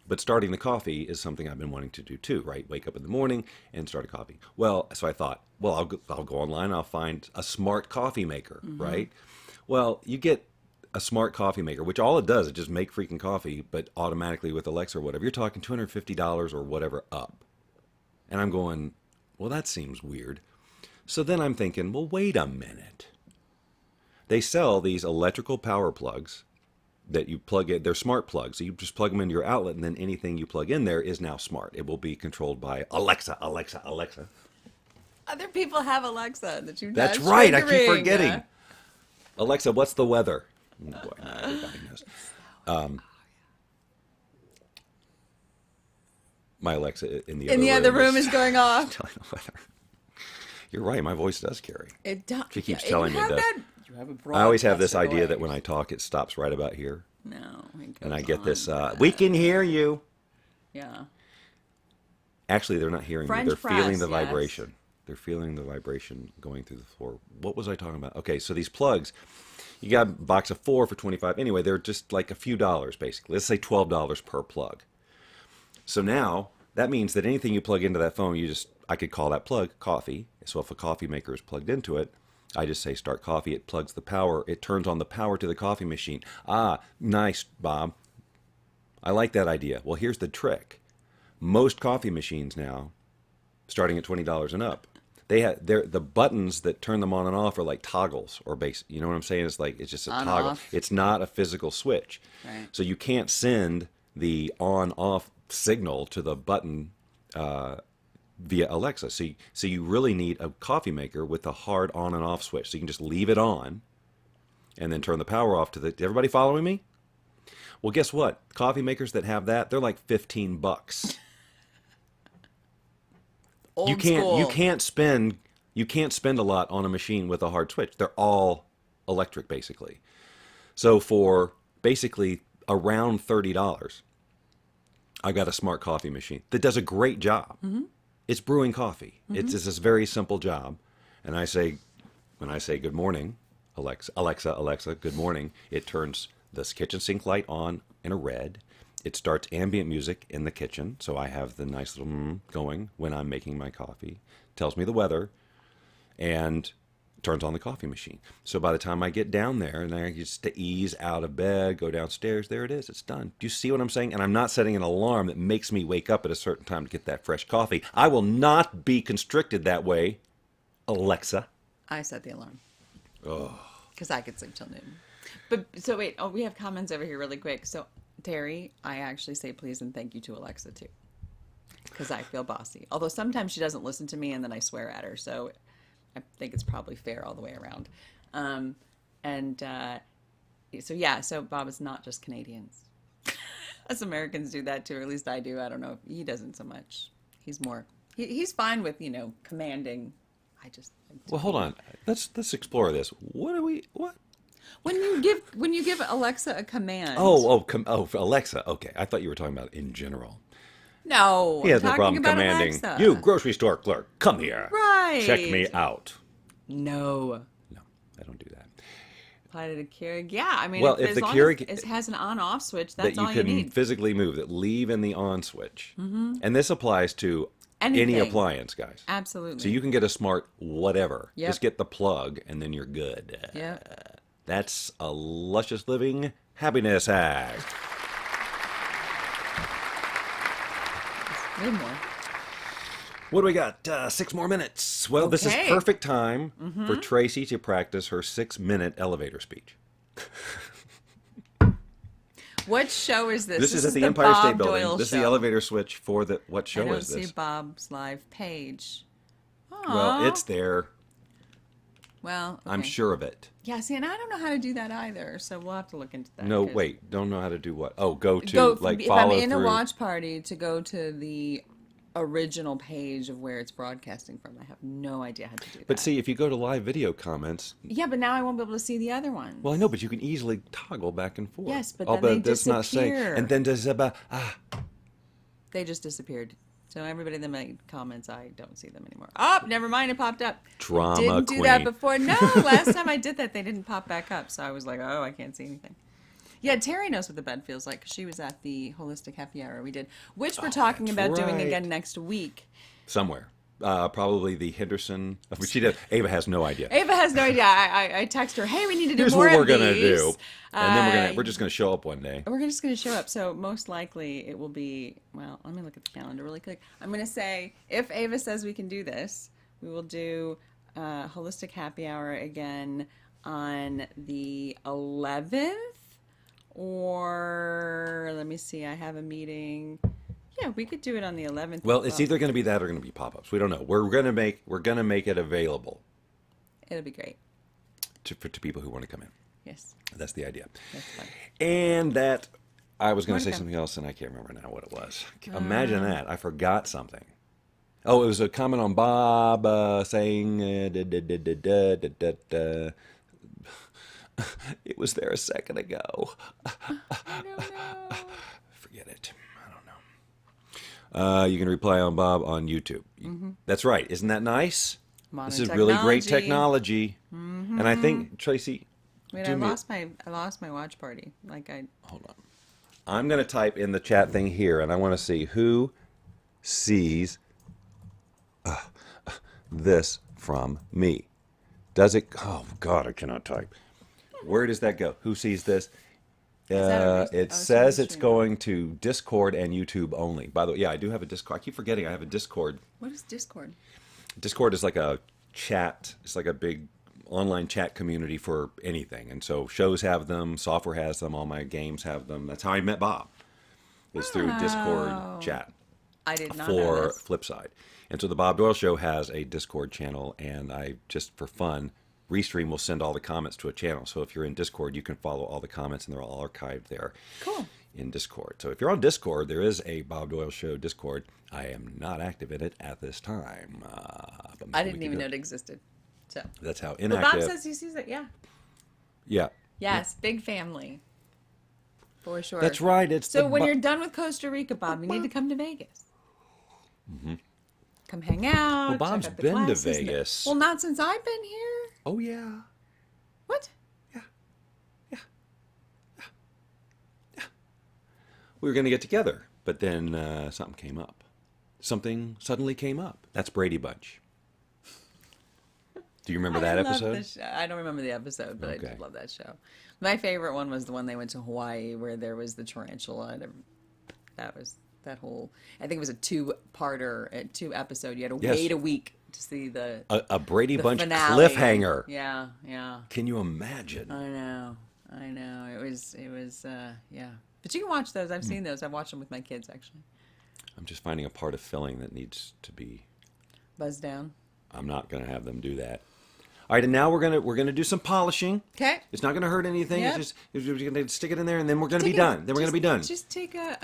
But starting the coffee is something I've been wanting to do too, right? Wake up in the morning and start a coffee. Well, so I thought, well, I'll go online, I'll find a smart coffee maker, right? Well, you get a smart coffee maker, which all it does is just make freaking coffee, but automatically with Alexa or whatever. You're talking $250 or whatever up. And I'm going, well, that seems weird. So then I'm thinking, well, wait a minute. They sell these electrical power plugs that you plug in. They're smart plugs. So you just plug them into your outlet, and then anything you plug in there is now smart. It will be controlled by Alexa, Alexa, Alexa. Other people have Alexa that you. That's right. I keep forgetting. Alexa, what's the weather? Oh, boy, now everybody knows. My Alexa in the other room is going off. telling the weather. You're right. My voice does carry. It does. She keeps telling me it does. You have a I always have this broadcasted idea that voice. when I talk, it stops right about here. No. And I get this, we can hear you. Yeah. Actually, they're not hearing French me. They're feeling press, the yes. vibration. They're feeling the vibration going through the floor. What was I talking about? Okay, so these plugs, you got a box of 4 for $25. Anyway, they're just like a few dollars, basically. Let's say $12 per plug. So now, that means that anything you plug into that phone, I could call that plug coffee. So if a coffee maker is plugged into it, I just say start coffee. It plugs the power. It turns on the power to the coffee machine. Ah, nice, Bob. I like that idea. Well, here's the trick. Most coffee machines now, starting at $20 and up, the buttons that turn them on and off are like toggles or base. You know what I'm saying? It's just a On, toggle. off. It's not a physical switch. Right. So you can't send the on-off signal to the button via Alexa. So you really need a coffee maker with a hard on and off switch. So you can just leave it on and then turn the power off everybody following me? Well, guess what? Coffee makers that have that, they're like $15. Old school. You can't spend a lot on a machine with a hard switch. They're all electric basically. So for basically around $30, I got a smart coffee machine that does a great job. Mm-hmm. It's brewing coffee. Mm-hmm. It's this very simple job. And when I say good morning, Alexa, good morning, it turns this kitchen sink light on in a red. It starts ambient music in the kitchen, so I have the nice little going when I'm making my coffee. Tells me the weather, and turns on the coffee machine. So by the time I get down there, and I just to ease out of bed, go downstairs, there it is. It's done. Do you see what I'm saying? And I'm not setting an alarm that makes me wake up at a certain time to get that fresh coffee. I will not be constricted that way, Alexa. I set the alarm. Oh. Because I could sleep till noon. But so wait, we have comments over here really quick. So Terry, I actually say please and thank you to Alexa too. Because I feel bossy. Although sometimes she doesn't listen to me and then I swear at her. So I think it's probably fair all the way around. So Bob, it's not just Canadians. Us Americans do that too, or at least I do. I don't know. He doesn't so much. He's more, he's fine with, commanding. Well, hold on. Let's explore this. What? When you give Alexa a command. For Alexa. Okay, I thought you were talking about in general. No, He has I'm no problem talking about commanding, Alexa. you grocery store clerk, come here. Right. Check me out. No. No, I don't do that. Apply to the Keurig. Yeah, I mean, Well, if as the long Keurig- as it has an on-off switch, That that's you all you can need. physically move, that leave in the on switch. Mm-hmm. And this applies to any Anything. appliance, guys. Absolutely. So you can get a smart whatever. Yep. Just get the plug and then you're good. Yep. That's a luscious living happiness hack. Need more. What do we got? 6 more minutes. Well, this is Okay. perfect time for Tracy to practice her 6-minute elevator speech. What show is this? This is at the Empire Bob State Building. Doyle This is Show. the elevator switch for the. What show I don't is this? see Bob's live page. Well, it's there. Well, I'm okay. sure of it. Yeah, see, and I don't know how to do that either, so we'll have to look into that. No, 'cause- wait. Don't know how to do what? Oh, go to, Go like, if I'm follow in a through. watch party to go to the original page of where it's broadcasting from. I have no idea how to do that. But see, if you go to live video comments, yeah, but now I won't be able to see the other ones. well, I know, but you can easily toggle back and forth. Yes, but Oh, then they that's not saying. disappear. And then does They just disappeared. So everybody that made comments, I don't see them anymore. Oh, never mind, it popped up. Drama Didn't do that queen. before. No, last time I did that, they didn't pop back up. So I was like, oh, I can't see anything. Yeah, Terry knows what the bed feels like 'cause she was at the holistic happy hour we did, which we're talking that's about doing right. again next week. somewhere, probably the Henderson. She did. Ava has no idea. Ava has no idea. I text her, hey, we need to do Here's more what we're of gonna these. do, and then we're just gonna show up one day. We're just going to show up. So most likely it will be, well, let me look at the calendar really quick. I'm going to say, if Ava says we can do this, we will do Holistic Happy Hour again on the 11th. Or, let me see, I have a meeting. Yeah, we could do it on the 11th. Well, it's either going to be that or going to be pop-ups. We don't know. We're gonna make it available It'll be great. to people who want to come in. Yes, That's the idea. that's fun. And that I was going to say Okay. something else, and I can't remember now what it was. Imagine that. I forgot something. Oh, it was a comment on Bob saying, it was there a second ago. I don't know. Forget it. I don't know. You can reply on Bob on YouTube. That's right. Isn't that nice? Modern This is really great technology. technology. And I think, Tracy, Wait, do I me- lost my watch party. hold on. I'm going to type in the chat thing here, and I want to see who sees this from me. Does it? Oh, God, I cannot type. Where does that go? Who sees this? that a It says it's going to Discord and YouTube only. By the way, yeah, I do have a Discord. I keep forgetting I have a Discord. What is Discord? Discord is like a chat. It's like a big online chat community for anything. And so shows have them, software has them, all my games have them. That's how I met Bob. Is through Discord chat I did not know for this. Flipside. And so the Bob Doyle Show has a Discord channel, and I just for fun, Restream will send all the comments to a channel. So if you're in Discord, you can follow all the comments, and they're all archived there. Cool. In Discord. So if you're on Discord, there is a Bob Doyle Show Discord. I am not active in it at this time. But I maybe didn't we even could know do- it existed. So, That's how but inactive. Bob says he sees it. Yeah. Yeah. Yes, big family. For sure. That's right. It's So the when Bo- you're done with Costa Rica, Bob, you need to come to Vegas. Come hang out. Well, Bob's check out the been to classes and the- Vegas. Well, not since I've been here. Oh yeah. What? We were going to get together, but then something came up. Something suddenly came up. That's Brady Bunch. Do you remember that I love episode? the show. I don't remember the episode, but I Okay. did love that show. My favorite one was the one they went to Hawaii where there was the tarantula. That was that whole. I think it was a two episode. You had to Yes. wait a week to see the A Brady the Bunch finale. cliffhanger. Yeah, yeah. Can you imagine? I know. It was. Yeah. But you can watch those. I've seen those. I've watched them with my kids actually. I'm just finding a part of filling that needs to be. Buzz down. I'm not going to have them do that. All right, and now we're gonna do some polishing. Okay. It's not going to hurt anything. Yep. It's just we're going to stick it in there, and then we're going to be done. Then we're going to be done. Just take a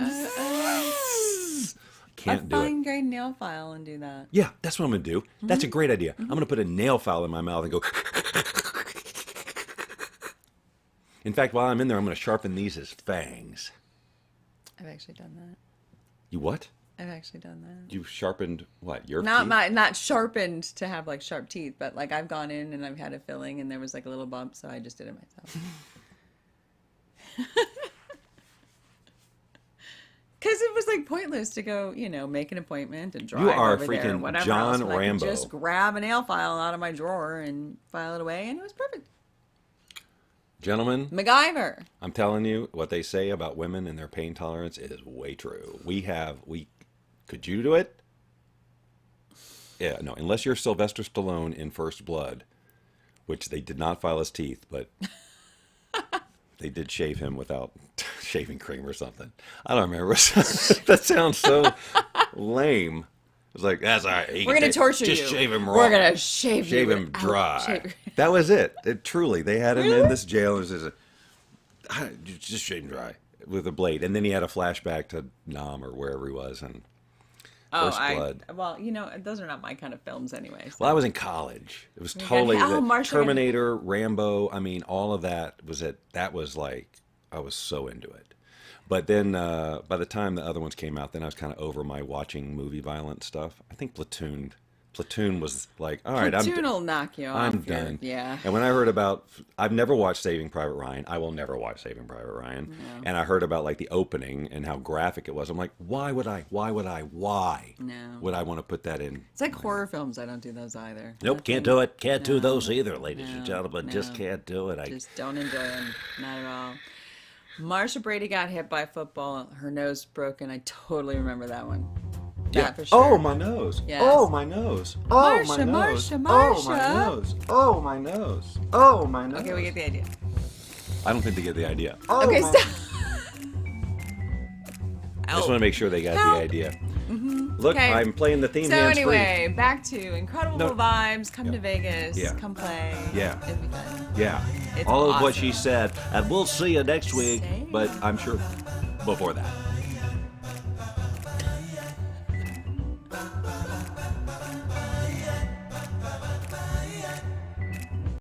Can't do it. fine grained nail file and do that. Yeah, that's what I'm going to do. That's a great idea. I'm going to put a nail file in my mouth and go. In fact, while I'm in there, I'm going to sharpen these as fangs. I've actually done that. You what? I've actually done that. You sharpened what? Your Not teeth? not sharpened to have like sharp teeth, but like I've gone in and I've had a filling and there was like a little bump, so I just did it myself. Because it was like pointless to go, make an appointment and drive You are over there freaking and whatever John else. But I could Rambo. just grab a nail file out of my drawer and file it away, and it was perfect. Gentlemen, MacGyver. I'm telling you, what they say about women and their pain tolerance is way true. Could you do it? Yeah, no, unless you're Sylvester Stallone in First Blood, which they did not file his teeth, but they did shave him without shaving cream or something. I don't remember. That sounds so lame. was like, that's all right. We're gonna torture you. Just shave him raw. We're gonna shave you. Shave him without dry. shave- That was it. Truly, they had him in this jail. And it was just shave him dry with a blade. And then he had a flashback to Nam or wherever he was, and First Blood. Well, you know, those are not my kind of films anyway. So. Well, I was in college. It was got- totally oh, Marcia- Terminator, Rambo. I mean, all of that was it. That was like, I was so into it. But then by the time the other ones came out, then I was kind of over my watching movie violence stuff. I think Platoon was like, all right, Platoon will knock you off. I'm done. Yeah. And when I heard about, I've never watched Saving Private Ryan. I will never watch Saving Private Ryan. No. And I heard about like the opening and how graphic it was. I'm like, why would I want to put that in? It's like horror films. I don't do those either. Nope, can't do it. Can't do those either, ladies and gentlemen. no. Just can't do it. Just don't enjoy them. Not at all. Marsha Brady got hit by a football. Her nose broken. I totally remember that one. That for sure. Oh, my nose. Yes. Oh, my nose. Oh, my Marsha, nose. Marsha, Oh, my Marsha. nose. Oh, my nose. Oh, my nose. Okay, we get the idea. I don't think they get the idea. I Okay, stop. just want to make sure they got Help. the idea. Look, Okay. I'm playing the theme So hands anyway, back to Incredible No. Vibes. Come Yeah. to Vegas. Yeah. Come play. Yeah. It'll be fun. free. Yeah. It's All of what awesome. she said. And we'll see you next week. Same. But I'm sure before that.